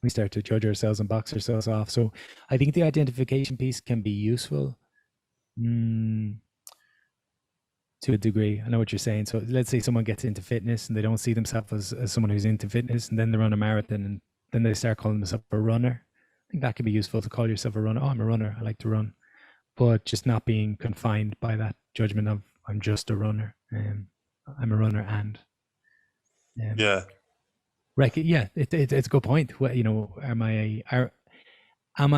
C: we start to judge ourselves and box ourselves off. So I think the identification piece can be useful. To a degree. I know what you're saying. So let's say someone gets into fitness and they don't see themselves as someone who's into fitness, and then they run a marathon and then they start calling themselves a runner. I think that can be useful to call yourself a runner. Oh, I'm a runner. I like to run. But just not being confined by that judgment of I'm just a runner. I'm a runner and right. Yeah, it's a good point. You know, am I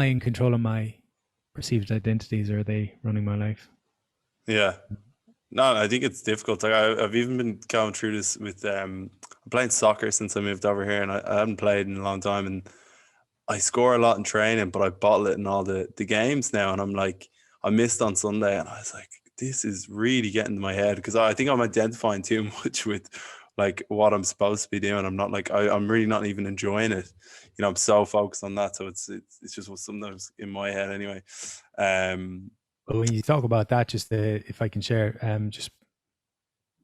C: in control of my perceived identities, or are they running my life?
A: Yeah. No, I think it's difficult. Like I've even been going through this with I'm playing soccer since I moved over here, and I haven't played in a long time, and I score a lot in training, but I bottle it in all the games now, and I'm like, I missed on Sunday, and I was like, this is really getting to my head, because I think I'm identifying too much with like what I'm supposed to be doing. I'm not like I'm really not even enjoying it. You know, I'm so focused on that, so it's just what sometimes in my head anyway.
C: But when you talk about that, just if I can share, just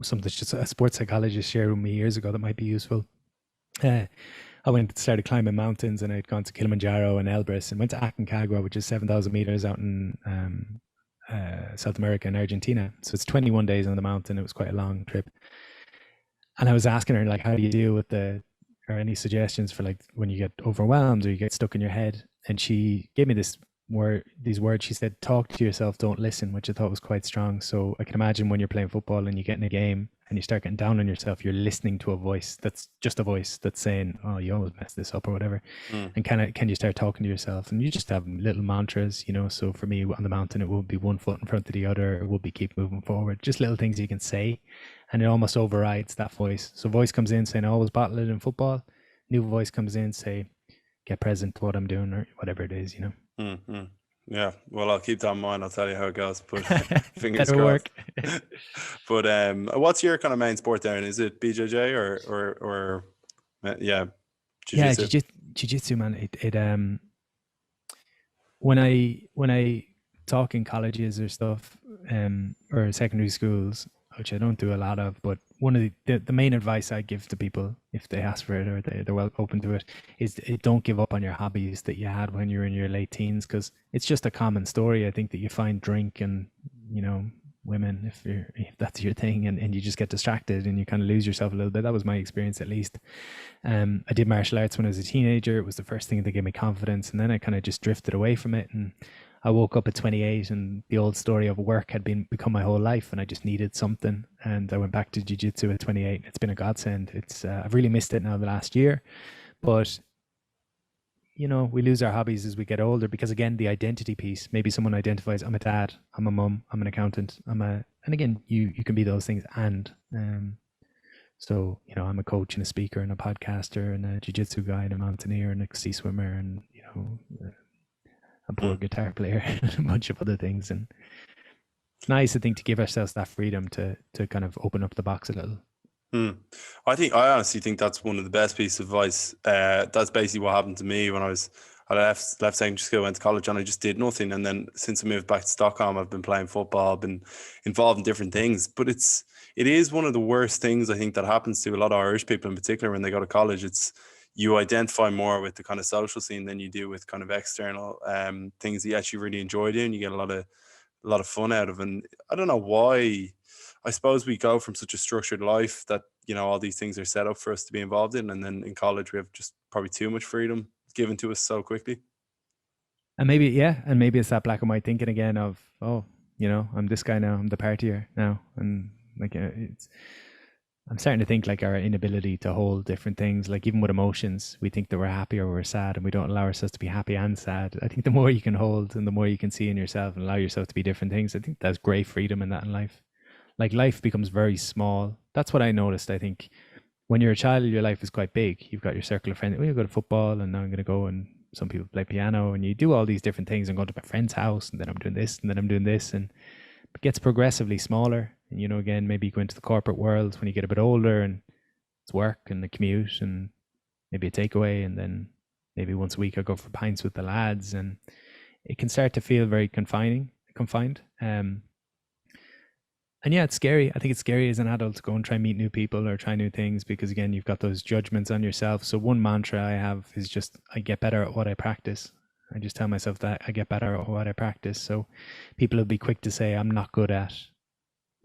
C: something just a sports psychologist shared with me years ago that might be useful. I went and started climbing mountains, and I'd gone to Kilimanjaro and Elbrus, and went to Aconcagua, which is 7,000 meters out in South America and Argentina. So it's 21 days on the mountain. It was quite a long trip. And I was asking her, like, how do you deal with or any suggestions for like when you get overwhelmed or you get stuck in your head? And she gave me these words. She said, talk to yourself, don't listen, which I thought was quite strong. So I can imagine when you're playing football and you get in a game and you start getting down on yourself, you're listening to a voice that's just a voice that's saying, oh, you always mess this up or whatever. And can you start talking to yourself? And you just have little mantras, you know. So for me on the mountain, it would be one foot in front of the other. It would be keep moving forward. Just little things you can say, and it almost overrides that voice. So voice comes in saying, always bottle it in football. New voice comes in, say, get present to what I'm doing or whatever it is, you know.
A: Mm-hmm. Yeah, well, I'll keep that in mind. I'll tell you how it goes, but fingers
C: Better
A: crossed.
C: work.
A: But what's your kind of main sport there? Is it BJJ or yeah,
C: jiu-jitsu? Yeah, jiu-jitsu, man. It when I talk in colleges or stuff, or secondary schools, which I don't do a lot of, but one of the main advice I give to people if they ask for it or they're well open to it is don't give up on your hobbies that you had when you were in your late teens, because it's just a common story. I think that you find drink and, you know, women, if that's your thing, and you just get distracted and you kind of lose yourself a little bit. That was my experience, at least. I did martial arts when I was a teenager. It was the first thing that gave me confidence, and then I kind of just drifted away from it, and I woke up at 28 and the old story of work had become my whole life, and I just needed something. And I went back to jiu-jitsu at 28. It's been a godsend. I've really missed it now the last year, but you know, we lose our hobbies as we get older because, again, the identity piece. Maybe someone identifies, I'm a dad, I'm a mum, I'm an accountant, and again, you can be those things. And so, you know, I'm a coach and a speaker and a podcaster and a jiu-jitsu guy and a mountaineer and a sea swimmer and, you know, a poor guitar player and a bunch of other things. And it's nice, I think, to give ourselves that freedom to kind of open up the box a little.
A: I honestly think that's one of the best pieces of advice. That's basically what happened to me when I left secondary school, went to college, and I just did nothing. And then since I moved back to Stockholm, I've been playing football, I've been involved in different things. But it is one of the worst things I think that happens to a lot of Irish people in particular when they go to college. You identify more with the kind of social scene than you do with kind of external things that you actually really enjoy doing. You get a lot of fun out of. And I don't know why. I suppose we go from such a structured life that, you know, all these things are set up for us to be involved in. And then in college, we have just probably too much freedom given to us so quickly.
C: And maybe it's that black and white thinking again of, oh, you know, I'm this guy now, I'm the partier now. And like, I'm starting to think like our inability to hold different things, like even with emotions, we think that we're happy or we're sad, and we don't allow ourselves to be happy and sad. I think the more you can hold and the more you can see in yourself and allow yourself to be different things, I think there's great freedom in that in life. Like life becomes very small. That's what I noticed. I think when you're a child, your life is quite big. You've got your circle of friends. You go to football, and now I'm going to go, and some people play piano, and you do all these different things. I'm going to my friend's house, and then I'm doing this, and then I'm doing this, and it gets progressively smaller. And, you know, again, maybe you go into the corporate world when you get a bit older, and it's work and the commute and maybe a takeaway, and then maybe once a week I go for pints with the lads, and it can start to feel very confined. And yeah, it's scary. I think it's scary as an adult to go and try and meet new people or try new things because, again, you've got those judgments on yourself. So one mantra I have is just, I get better at what I practice. I just tell myself that I get better at what I practice. So people will be quick to say, I'm not good at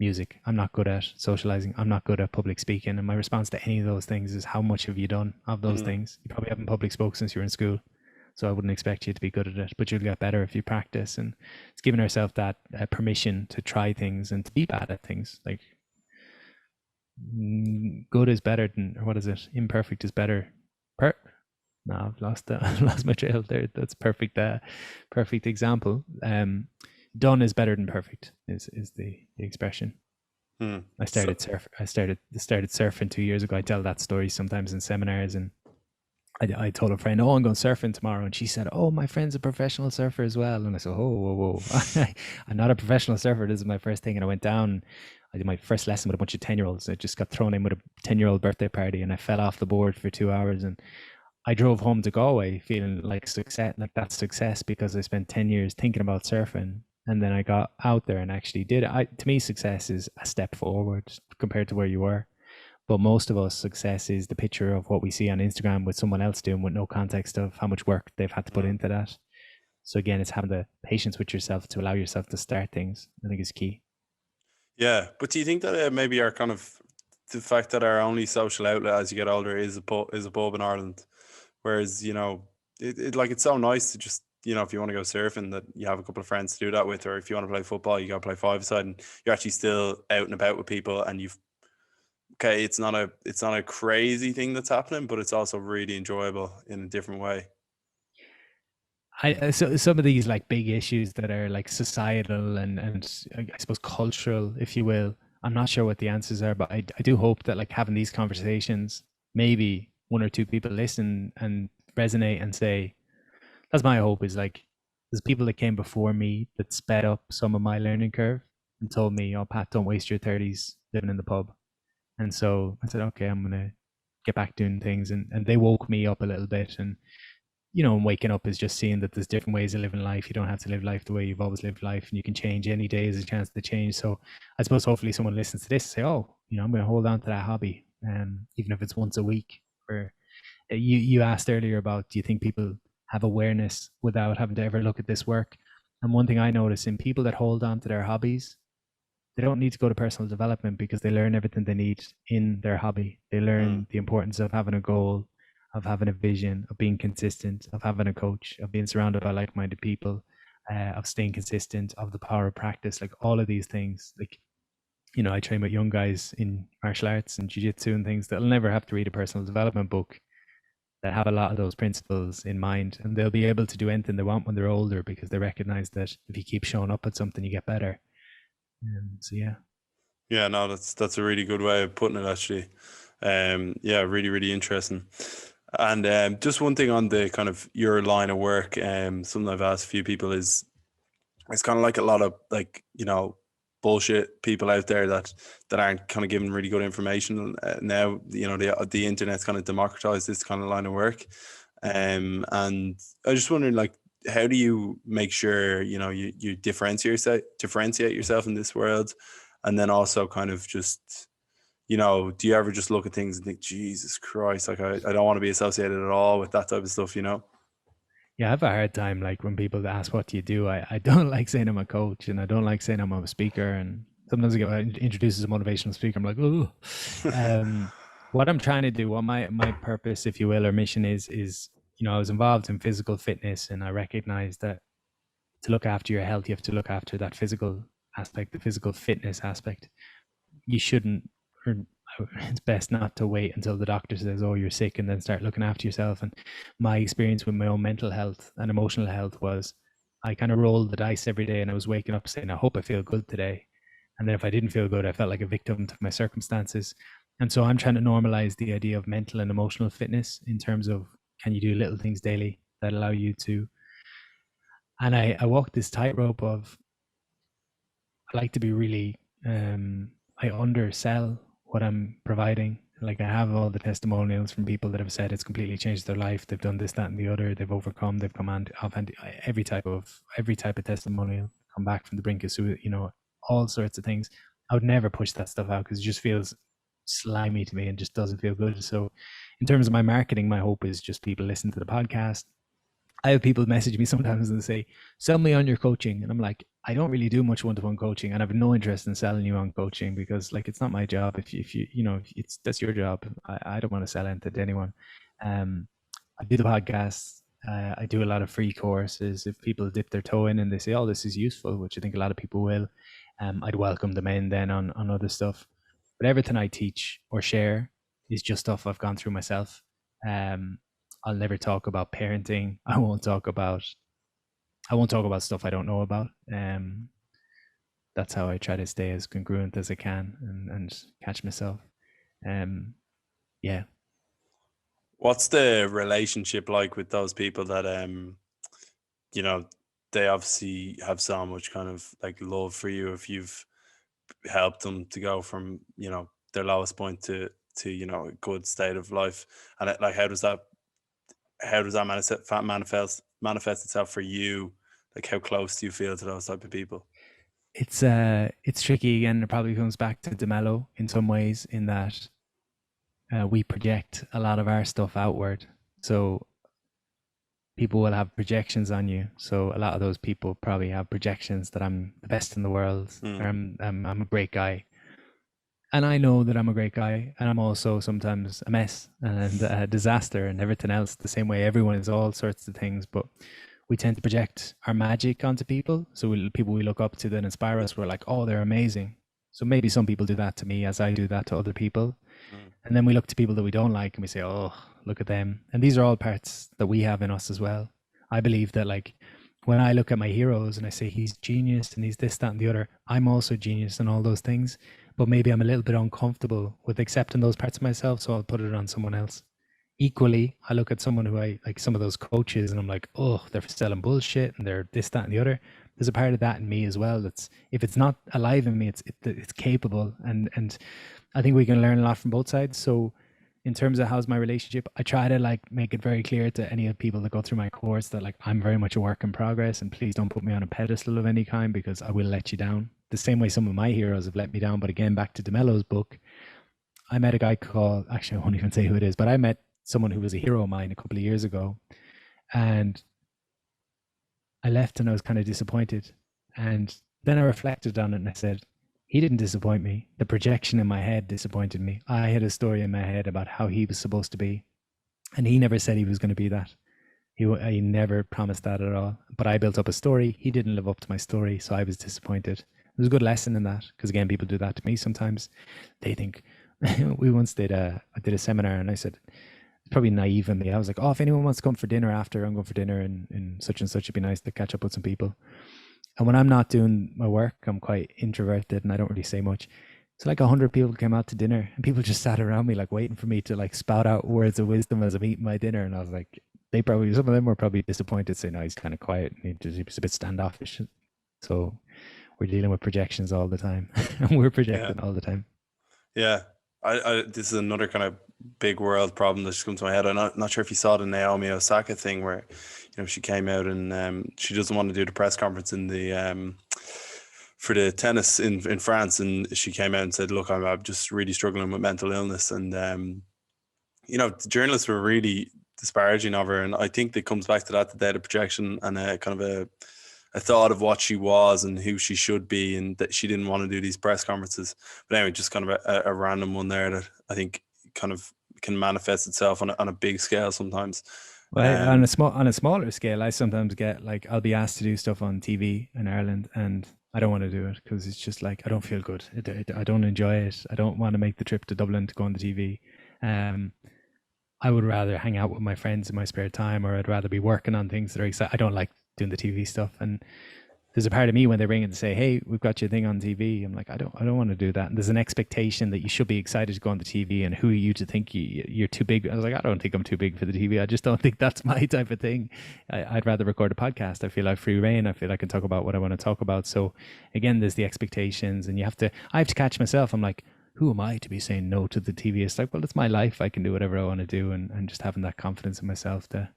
C: music. I'm not good at socializing. I'm not good at public speaking. And my response to any of those things is, how much have you done of those things? You probably haven't public spoke since you were in school. So I wouldn't expect you to be good at it, but you'll get better if you practice. And it's giving ourselves that permission to try things and to be bad at things. Like good is better than, or what is it? Imperfect is better. No, I've lost my trail there. That's perfect. Perfect example. Done is better than perfect is the expression. I started surfing 2 years ago. I tell that story sometimes in seminars, and I told a friend, oh, I'm going surfing tomorrow. And she said, oh, my friend's a professional surfer as well. And I said, oh, whoa, whoa. I'm not a professional surfer. This is my first thing. And I went down. I did my first lesson with a bunch of 10-year-olds. I just got thrown in with a 10-year-old birthday party and I fell off the board for 2 hours. And I drove home to Galway feeling like success, like that's success, because I spent 10 years thinking about surfing. And then I got out there and actually did it. To me, success is a step forward compared to where you were. But most of us, success is the picture of what we see on Instagram with someone else doing, with no context of how much work they've had to put into that. So again, it's having the patience with yourself to allow yourself to start things, I think, is key.
A: Yeah, but do you think that maybe our kind of the fact that our only social outlet as you get older is a pub in Ireland, whereas it's so nice to just if you want to go surfing that you have a couple of friends to do that with, or if you want to play football you got to play five-a-side and you're actually still out and about with people, and it's not a crazy thing that's happening, but it's also really enjoyable in a different way.
C: So some of these like big issues that are like societal and I suppose cultural, if you will, I'm not sure what the answers are, but I do hope that like having these conversations, maybe one or two people listen and resonate and say, that's my hope, is like there's people that came before me that sped up some of my learning curve and told me, oh, Pat, don't waste your 30s living in the pub. And so I said, okay, I'm going to get back doing things. And they woke me up a little bit. And, waking up is just seeing that there's different ways of living life. You don't have to live life the way you've always lived life, and you can change. Any day is a chance to change. So I suppose hopefully someone listens to this and say, oh, I'm going to hold on to that hobby, even if it's once a week. Or you asked earlier about, do you think people have awareness without having to ever look at this work? And one thing I notice in people that hold on to their hobbies, they don't need to go to personal development because they learn everything they need in their hobby. They learn the importance of having a goal, of having a vision, of being consistent, of having a coach, of being surrounded by like-minded people, of staying consistent, of the power of practice. Like all of these things, like, I train with young guys in martial arts and Jiu Jitsu and things that'll never have to read a personal development book, that have a lot of those principles in mind, and they'll be able to do anything they want when they're older because they recognize that if you keep showing up at something, you get better. So
A: yeah, no, that's a really good way of putting it, actually. Really, really interesting. And just one thing on the kind of your line of work, something I've asked a few people is, it's kind of like a lot of like bullshit people out there that aren't kind of giving really good information. Now the internet's kind of democratized this kind of line of work, and I was just wondering, like, how do you make sure you differentiate yourself in this world, and then also kind of just do you ever just look at things and think, Jesus Christ, like I don't want to be associated at all with that type of stuff,
C: Yeah, I have a hard time, like, when people ask what do you do. I don't like saying I'm a coach, and I don't like saying I'm a speaker. And sometimes I get introduced as a motivational speaker, I'm like, oh. What I'm trying to do, what my purpose, if you will, or mission is I was involved in physical fitness, and I recognize that to look after your health, you have to look after that physical aspect, the physical fitness aspect. You shouldn't, or it's best not to wait until the doctor says, oh, you're sick, and then start looking after yourself. And my experience with my own mental health and emotional health was, I kind of rolled the dice every day, and I was waking up saying, I hope I feel good today. And then if I didn't feel good, I felt like a victim to my circumstances. And so I'm trying to normalize the idea of mental and emotional fitness in terms of, can you do little things daily that allow you to, and I walk this tightrope of, I like to be really, I undersell what I'm providing. Like, I have all the testimonials from people that have said it's completely changed their life. They've done this, that, and the other. They've overcome. They've come off, and every type of testimonial, come back from the brink of suicide. All sorts of things. I would never push that stuff out because it just feels slimy to me and just doesn't feel good. So, in terms of my marketing, my hope is just people listen to the podcast. I have people message me sometimes and say, sell me on your coaching. And I'm like, I don't really do much one-to-one coaching, and I have no interest in selling you on coaching because, like, it's not my job. If that's your job. I don't want to sell anything to anyone. I do the podcast. I do a lot of free courses. If people dip their toe in and they say, oh, this is useful, which I think a lot of people will, I'd welcome them in then on other stuff. But everything I teach or share is just stuff I've gone through myself. I'll never talk about parenting. I won't talk about stuff I don't know about. That's how I try to stay as congruent as I can and catch myself. Yeah.
A: What's the relationship like with those people that you know, they obviously have so much kind of like love for you if you've helped them to go from, you know, their lowest point to you know, a good state of life. And like how does that manifest itself for you? Like how close do you feel to those type of people?
C: It's tricky again. It probably comes back to De Mello in some ways, in that we project a lot of our stuff outward. So people will have projections on you. So a lot of those people probably have projections that I'm the best in the world, or I'm a great guy. And I know that I'm a great guy, and I'm also sometimes a mess and a disaster and everything else. The same way everyone is all sorts of things, but we tend to project our magic onto people. So people we look up to that inspire us, we're like, oh, they're amazing. So maybe some people do that to me as I do that to other people. And then we look to people that we don't like and we say, oh, look at them. And these are all parts that we have in us as well. I believe that, like, when I look at my heroes and I say he's genius and he's this, that, and the other, I'm also genius and all those things. But maybe I'm a little bit uncomfortable with accepting those parts of myself, so I'll put it on someone else. Equally, I look at someone who I like, some of those coaches, and I'm like, oh, they're selling bullshit and they're this, that, and the other. There's a part of that in me as well. That's, if it's not alive in me, it's capable, and I think we can learn a lot from both sides. So in terms of how's my relationship, I try to like make it very clear to any of the people that go through my course that like I'm very much a work in progress, and please don't put me on a pedestal of any kind because I will let you down. The same way some of my heroes have let me down. But again, back to De Mello's book, I met a guy called, actually I won't even say who it is, but I met someone who was a hero of mine a couple of years ago, and I left and I was kind of disappointed. And then I reflected on it and I said, he didn't disappoint me. The projection in my head disappointed me. I had a story in my head about how he was supposed to be, and he never said he was going to be that. He never promised that at all. But I built up a story. He didn't live up to my story, so I was disappointed. There's a good lesson in that, because again, people do that to me sometimes. They think, we once did I did a seminar, and I said, it's probably naive in me. I was like, oh, if anyone wants to come for dinner after, I'm going for dinner in such and such. It'd be nice to catch up with some people. And when I'm not doing my work, I'm quite introverted and I don't really say much. So like 100 people came out to dinner, and people just sat around me like waiting for me to like spout out words of wisdom as I'm eating my dinner. And I was like, some of them were probably disappointed, saying, no, he's kind of quiet and he was a bit standoffish. So we're dealing with projections all the time and we're projecting all the time.
A: Yeah. I this is another kind of big world problem that just comes to my head. I'm not sure if you saw the Naomi Osaka thing where, you know, she came out and she doesn't want to do the press conference in the for the tennis in France, and she came out and said, look, I'm just really struggling with mental illness, and you know, the journalists were really disparaging of her, and I think it comes back to that, the data projection and a kind of a thought of what she was and who she should be, and that she didn't want to do these press conferences. But anyway, just kind of a random one there that I think kind of can manifest itself on a big scale sometimes.
C: Well, on a smaller scale, I sometimes get like, I'll be asked to do stuff on TV in Ireland, and I don't want to do it because it's just like, I don't feel good. I don't enjoy it. I don't want to make the trip to Dublin to go on the TV. I would rather hang out with my friends in my spare time, or I'd rather be working on things that are exciting. I don't like doing the TV stuff. And there's a part of me when they ring and say, hey, we've got your thing on TV. I'm like, I don't want to do that. And there's an expectation that you should be excited to go on the TV, and who are you to think you're too big? I was like, I don't think I'm too big for the TV. I just don't think that's my type of thing. I'd rather record a podcast. I feel like free reign. I feel I can talk about what I want to talk about. So again, there's the expectations, and I have to catch myself. I'm like, who am I to be saying no to the TV? It's like, well, it's my life. I can do whatever I want to do, and just having that confidence in myself to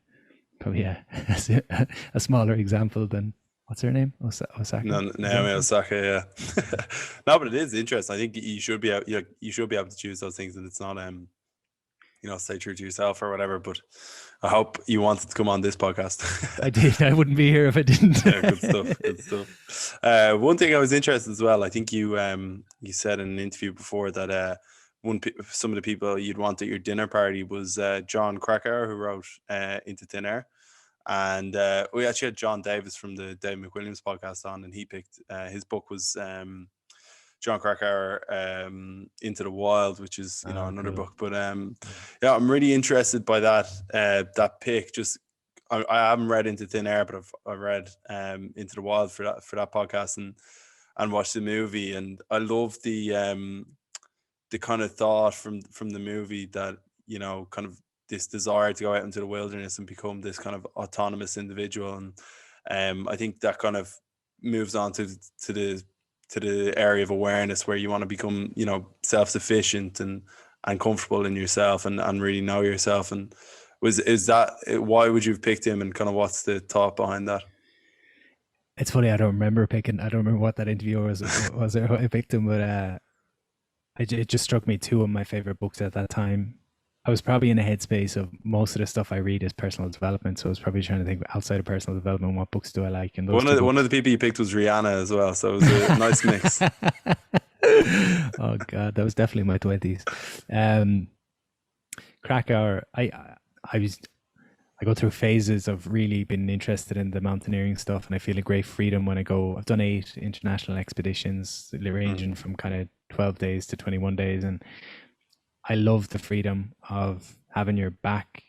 C: probably, a smaller example than, what's her name? Osaka.
A: No, Naomi Osaka, yeah. No, but it is interesting. I think you should be able to choose those things, and it's not you know, stay true to yourself or whatever. But I hope you wanted to come on this podcast.
C: I did. I wouldn't be here if I didn't.
A: Yeah, good stuff. One thing I was interested as well, I think you said in an interview before that some of the people you'd want at your dinner party was John Krakauer, who wrote Into Thin Air. And we actually had John Davis from the Dave McWilliams podcast on, and he picked his book was John Krakauer, Into the Wild, which is, you know, another book. But yeah, I'm really interested by that pick. Just I haven't read Into Thin Air, but I've read Into the Wild for that podcast and watched the movie, and I love the kind of thought from the movie that, you know, kind of this desire to go out into the wilderness and become this kind of autonomous individual. And I think that kind of moves on to the area of awareness where you want to become, you know, self-sufficient and comfortable in yourself and really know yourself. And is that why would you have picked him, and kind of what's the thought behind that?
C: It's funny, I don't remember what that interview was I picked him, but it just struck me, two of my favorite books at that time. I was probably in a headspace of most of the stuff I read is personal development, so I was probably trying to think outside of personal development, what books do I like? And those
A: one of the people you picked was Rihanna as well, so it was a nice mix.
C: Oh God, that was definitely my 20s. Krakow, I go through phases of really being interested in the mountaineering stuff, and I feel a great freedom when I go. I've done 8 international expeditions, ranging from kind of 12 days to 21 days, and I love the freedom of having your back,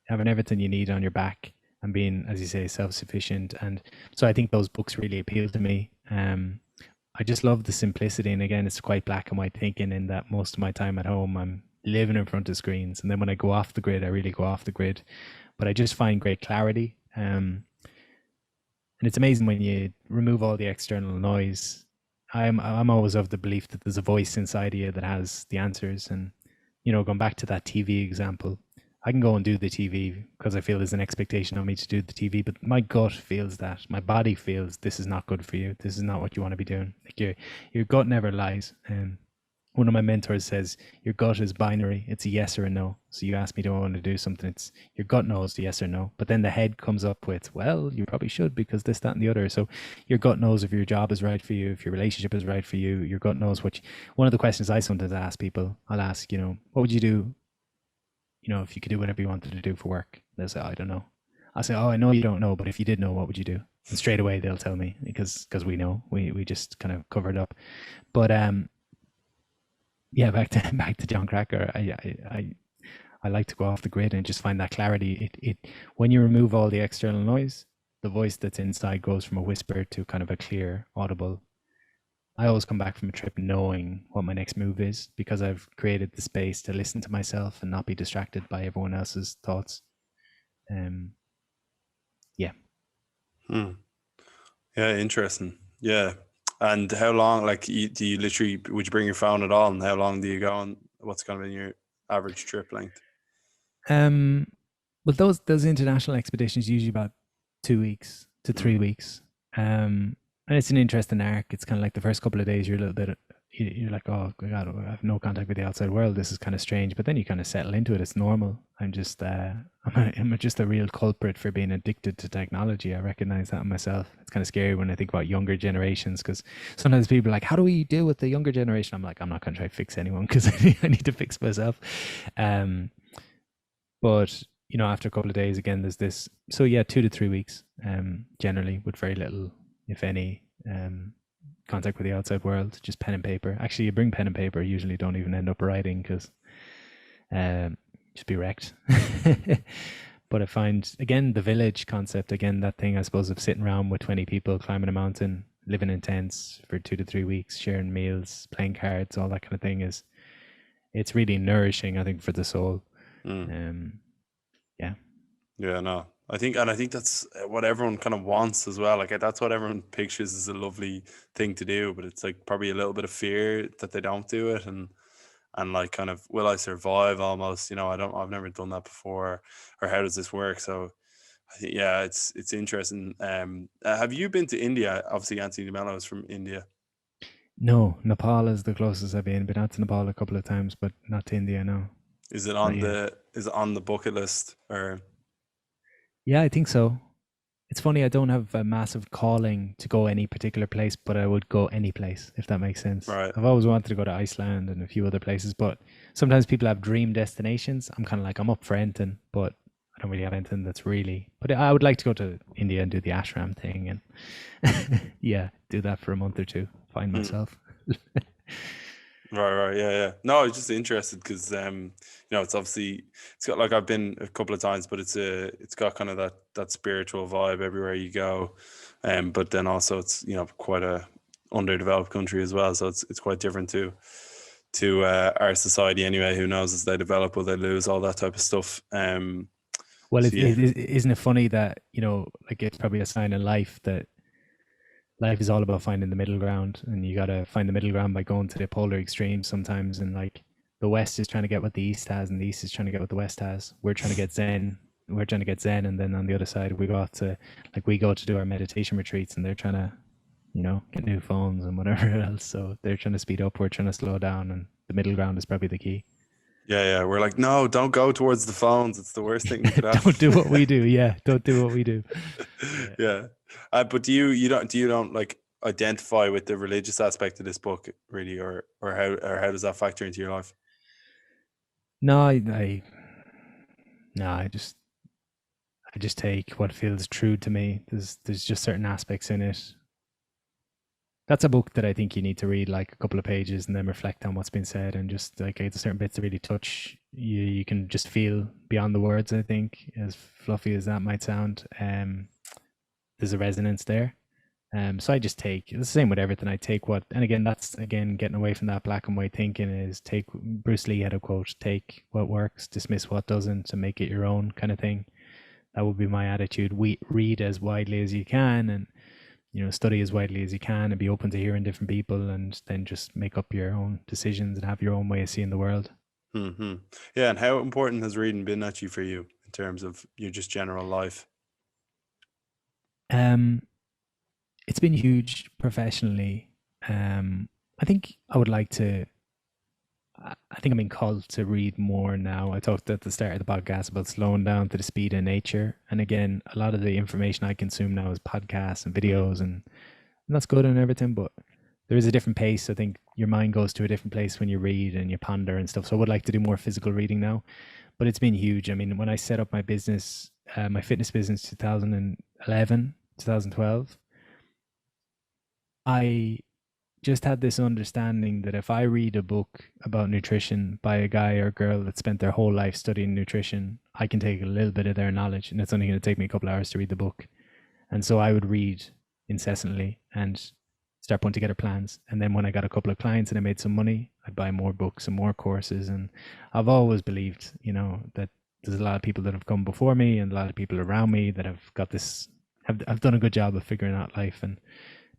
C: having everything you need on your back, and being, as you say, self-sufficient. And so I think those books really appeal to me. I just love the simplicity, and again, it's quite black and white thinking in that most of my time at home I'm living in front of screens, and then when I go off the grid, I really go off the grid. But I just find great clarity. And it's amazing when you remove all the external noise. I'm always of the belief that there's a voice inside of you that has the answers. And, you know, going back to that TV example, I can go and do the TV because I feel there's an expectation on me to do the TV, but my gut feels that, my body feels this is not good for you. This is not what you want to be doing. Like your gut never lies. One of my mentors says, your gut is binary. It's a yes or a no. So you ask me, do I want to do something? It's your gut knows yes or no. But then the head comes up with, well, you probably should because this, that, and the other. So your gut knows if your job is right for you, if your relationship is right for you. Your gut knows one of the questions I sometimes ask people, I'll ask, you know, what would you do, you know, if you could do whatever you wanted to do for work? They'll say, I don't know. I'll say, oh, I know you don't know, but if you did know, what would you do? And straight away they'll tell me because we know. We just kind of covered up. But yeah, back to John Cracker. I like to go off the grid and just find that clarity. It when you remove all the external noise, the voice that's inside goes from a whisper to kind of a clear, audible. I always come back from a trip knowing what my next move is because I've created the space to listen to myself and not be distracted by everyone else's thoughts. Yeah.
A: Yeah, interesting. Yeah. And how long, like, do you literally, would you bring your phone at all? And how long do you go on? What's kind of been your average trip length?
C: Well, those international expeditions usually about 2 weeks to 3 weeks. And it's an interesting arc. It's kind of like the first couple of days you're a little bit, you're like, oh God, I have no contact with the outside world. This is kind of strange. But then you kind of settle into it. It's normal. I'm just a real culprit for being addicted to technology. I recognize that in myself. It's kind of scary when I think about younger generations because sometimes people are like, how do we deal with the younger generation? I'm like, I'm not going to try to fix anyone because I need to fix myself. But, you know, after a couple of days, again, there's this. So yeah, 2 to 3 weeks, generally, with very little, if any, contact with the outside world, just pen and paper. Actually, you bring pen and paper, usually don't even end up writing because just be wrecked. But I find, again, the village concept, again, that thing, I suppose, of sitting around with 20 people, climbing a mountain, living in tents for 2 to 3 weeks, sharing meals, playing cards, all that kind of thing it's really nourishing, I think, for the soul.
A: Yeah, no, I think that's what everyone kind of wants as well. Like, that's what everyone pictures as a lovely thing to do, but it's like probably a little bit of fear that they don't do it, and like, kind of, will I survive almost, you know, I've never done that before, or how does this work? So I think, yeah, it's interesting. Have you been to India? Obviously Anthony de Mello is from India.
C: No, Nepal is the closest I've been out to Nepal a couple of times, but not to India, no.
A: Is it on the bucket list, or?
C: Yeah, I think so. It's funny, I don't have a massive calling to go any particular place, but I would go any place, if that makes sense.
A: Right.
C: I've always wanted to go to Iceland and a few other places, but sometimes people have dream destinations. I'm kind of like, I'm up for anything, but I don't really have anything that's really. But I would like to go to India and do the ashram thing and yeah, do that for a month or two, find myself.
A: Right, yeah. No, I was just interested because, you know, it's obviously, it's got, like, I've been a couple of times, but it's got kind of that spiritual vibe everywhere you go, but then also it's, you know, quite a underdeveloped country as well, so it's quite different to to our society anyway. Who knows, as they develop, will they lose, all that type of stuff.
C: Well, isn't it funny that, you know, like it's probably a sign in life that life is all about finding the middle ground, and you got to find the middle ground by going to the polar extremes sometimes. And like the West is trying to get what the East has, and the East is trying to get what the West has. We're trying to get Zen. We're trying to get Zen, and then on the other side, we go to do our meditation retreats, and they're trying to, you know, get new phones and whatever else. So they're trying to speed up. We're trying to slow down, and the middle ground is probably the key.
A: Yeah. We're like, no, don't go towards the phones. It's the worst thing you could have.
C: Don't do what we do. Yeah, don't do what we do.
A: Yeah. But do you don't like identify with the religious aspect of this book really, or how does that factor into your life?
C: No, I just take what feels true to me. There's just certain aspects in it. That's a book that I think you need to read like a couple of pages and then reflect on what's been said, and just like there's certain bits that really touch you. You can just feel beyond the words, I think, as fluffy as that might sound. There's a resonance there. So I just take, it's the same with everything. I take what, and again, that's again getting away from that black and white thinking, is take, Bruce Lee had a quote, take what works, dismiss what doesn't, and make it your own, kind of thing. That would be my attitude. Read as widely as you can, and, you know, study as widely as you can, and be open to hearing different people, and then just make up your own decisions and have your own way of seeing the world.
A: Mm-hmm. Yeah. And how important has reading been actually for you in terms of your just general life?
C: It's been huge professionally. I think I'm being called to read more now. I talked at the start of the podcast about slowing down to the speed of nature. And again, a lot of the information I consume now is podcasts and videos, and that's good and everything, but there is a different pace. I think your mind goes to a different place when you read and you ponder and stuff. So I would like to do more physical reading now, but it's been huge. I mean, when I set up my business, my fitness business, 2012, I just had this understanding that if I read a book about nutrition by a guy or girl that spent their whole life studying nutrition, I can take a little bit of their knowledge, and it's only going to take me a couple of hours to read the book. And so I would read incessantly and start putting together plans. And then when I got a couple of clients and I made some money, I'd buy more books and more courses. And I've always believed, you know, that there's a lot of people that have come before me and a lot of people around me that have got this, have done a good job of figuring out life. And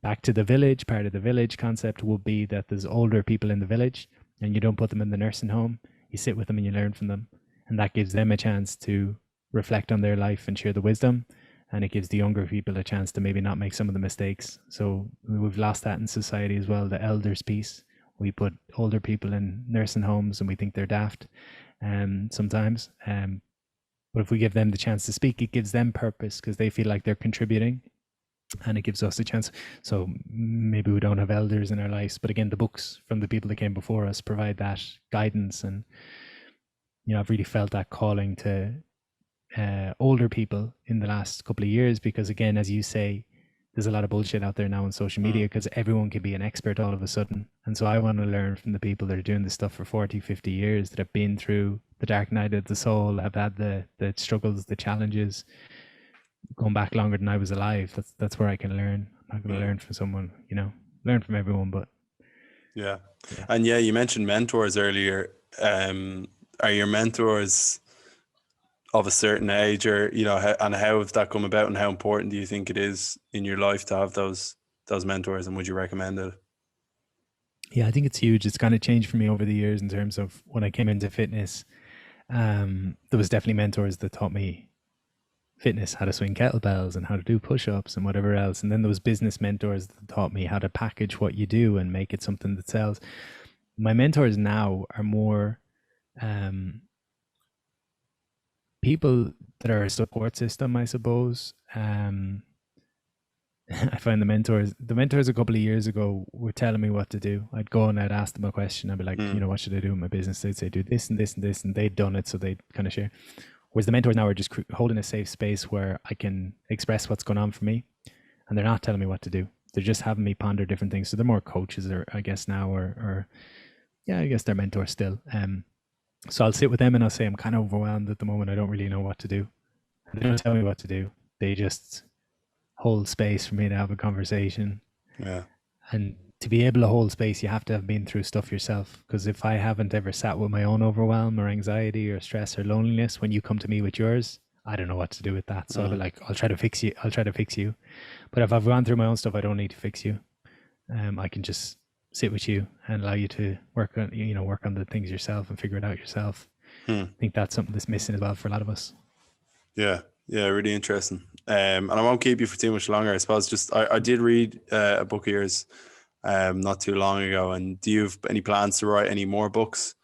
C: back to the village, part of the village concept would be that there's older people in the village, and you don't put them in the nursing home. You sit with them and you learn from them. And that gives them a chance to reflect on their life and share the wisdom. And it gives the younger people a chance to maybe not make some of the mistakes. So we've lost that in society as well, the elders piece. We put older people in nursing homes and we think they're daft sometimes. But if we give them the chance to speak, it gives them purpose because they feel like they're contributing. And it gives us a chance. So maybe we don't have elders in our lives, but again, the books from the people that came before us provide that guidance. And, you know, I've really felt that calling to older people in the last couple of years, because again, as you say, there's a lot of bullshit out there now on social media because everyone can be an expert all of a sudden. And so I want to learn from the people that are doing this stuff for 40, 50 years, that have been through the dark night of the soul, have had the struggles, the challenges, going back longer than I was alive. That's where I can learn. I'm not going to learn from someone, you know, learn from everyone, but
A: yeah. And yeah, you mentioned mentors earlier. Are your mentors of a certain age, or, you know, and how have that come about, and how important do you think it is in your life to have those mentors, and would you recommend it?
C: Yeah, I think it's huge. It's kind of changed for me over the years in terms of when I came into fitness. There was definitely mentors that taught me fitness, how to swing kettlebells and how to do push-ups and whatever else. And then there was business mentors that taught me how to package what you do and make it something that sells. My mentors now are more people that are a support system, I suppose. I find the mentors a couple of years ago were telling me what to do. I'd go and I'd ask them a question. I'd be like, you know, what should I do in my business? They'd say, do this and this and this, and they'd done it, so they'd kind of share. Whereas the mentors now are just holding a safe space where I can express what's going on for me, and they're not telling me what to do. They're just having me ponder different things. So they're more coaches, or I guess now, or yeah, I guess they're mentors still. So I'll sit with them and I'll say, I'm kind of overwhelmed at the moment. I don't really know what to do. And they don't tell me what to do. They just hold space for me to have a conversation.
A: Yeah.
C: And to be able to hold space, you have to have been through stuff yourself. Because if I haven't ever sat with my own overwhelm or anxiety or stress or loneliness, when you come to me with yours, I don't know what to do with that. So I'll be like, I'll try to fix you. I'll try to fix you. But if I've gone through my own stuff, I don't need to fix you. I can just sit with you and allow you to work on, work on the things yourself and figure it out yourself. I think that's something that's missing as well for a lot of us.
A: Yeah, really interesting. And I won't keep you for too much longer. I suppose just I did read a book of yours not too long ago. And do you have any plans to write any more books?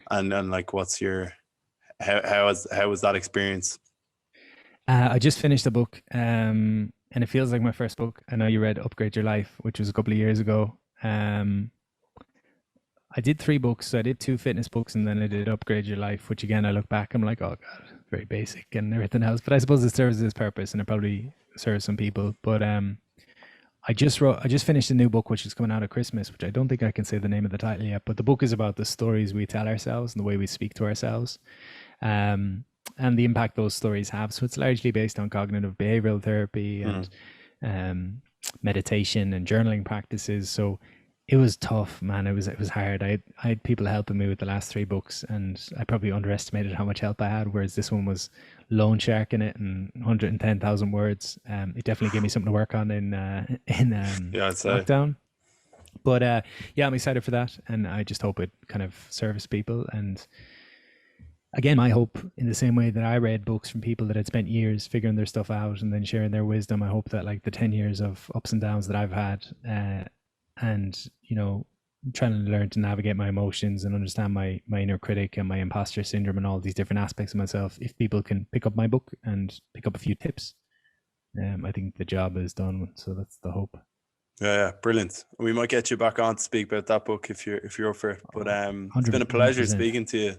A: And like, what's your how was that experience?
C: I just finished a book, and it feels like my first book. I know you read Upgrade Your Life, which was a couple of years ago. I did 3 books. So I did 2 fitness books, and then I did Upgrade Your Life, which again, I look back, I'm like, oh God, very basic and everything else. But I suppose it serves its purpose, and it probably serves some people. But I just finished a new book, which is coming out at Christmas, which I don't think I can say the name of the title yet. But the book is about the stories we tell ourselves and the way we speak to ourselves, and the impact those stories have. So it's largely based on cognitive behavioral therapy and meditation and journaling practices. So it was tough, man. It was hard. I had people helping me with the last 3 books, and I probably underestimated how much help I had. Whereas this one was loan shark in it and 110,000 words. It definitely gave me something to work on in lockdown. But I'm excited for that, and I just hope it kind of serves people. And again, I hope in the same way that I read books from people that had spent years figuring their stuff out and then sharing their wisdom, I hope that like the 10 years of ups and downs that I've had, and trying to learn to navigate my emotions and understand my inner critic and my imposter syndrome and all these different aspects of myself, if people can pick up my book and pick up a few tips, I think the job is done. So that's the hope.
A: Yeah, brilliant. We might get you back on to speak about that book if you're up for it. But it's been a pleasure
C: 100%.
A: speaking to you.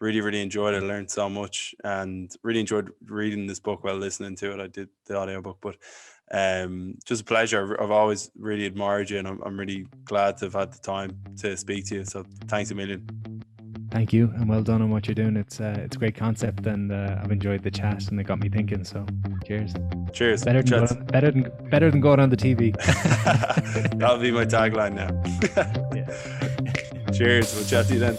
A: Really enjoyed it. I learned so much and really enjoyed reading this book while listening to it. I did the audiobook, but just a pleasure. I've always really admired you, and I'm really glad to have had the time to speak to you. So thanks a million.
C: Thank you, and well done on what you're doing. It's a great concept, and I've enjoyed the chat, and it got me thinking. So cheers. Better than going on the TV.
A: That'll be my tagline now.
C: Yeah.
A: Cheers. We'll chat to you then.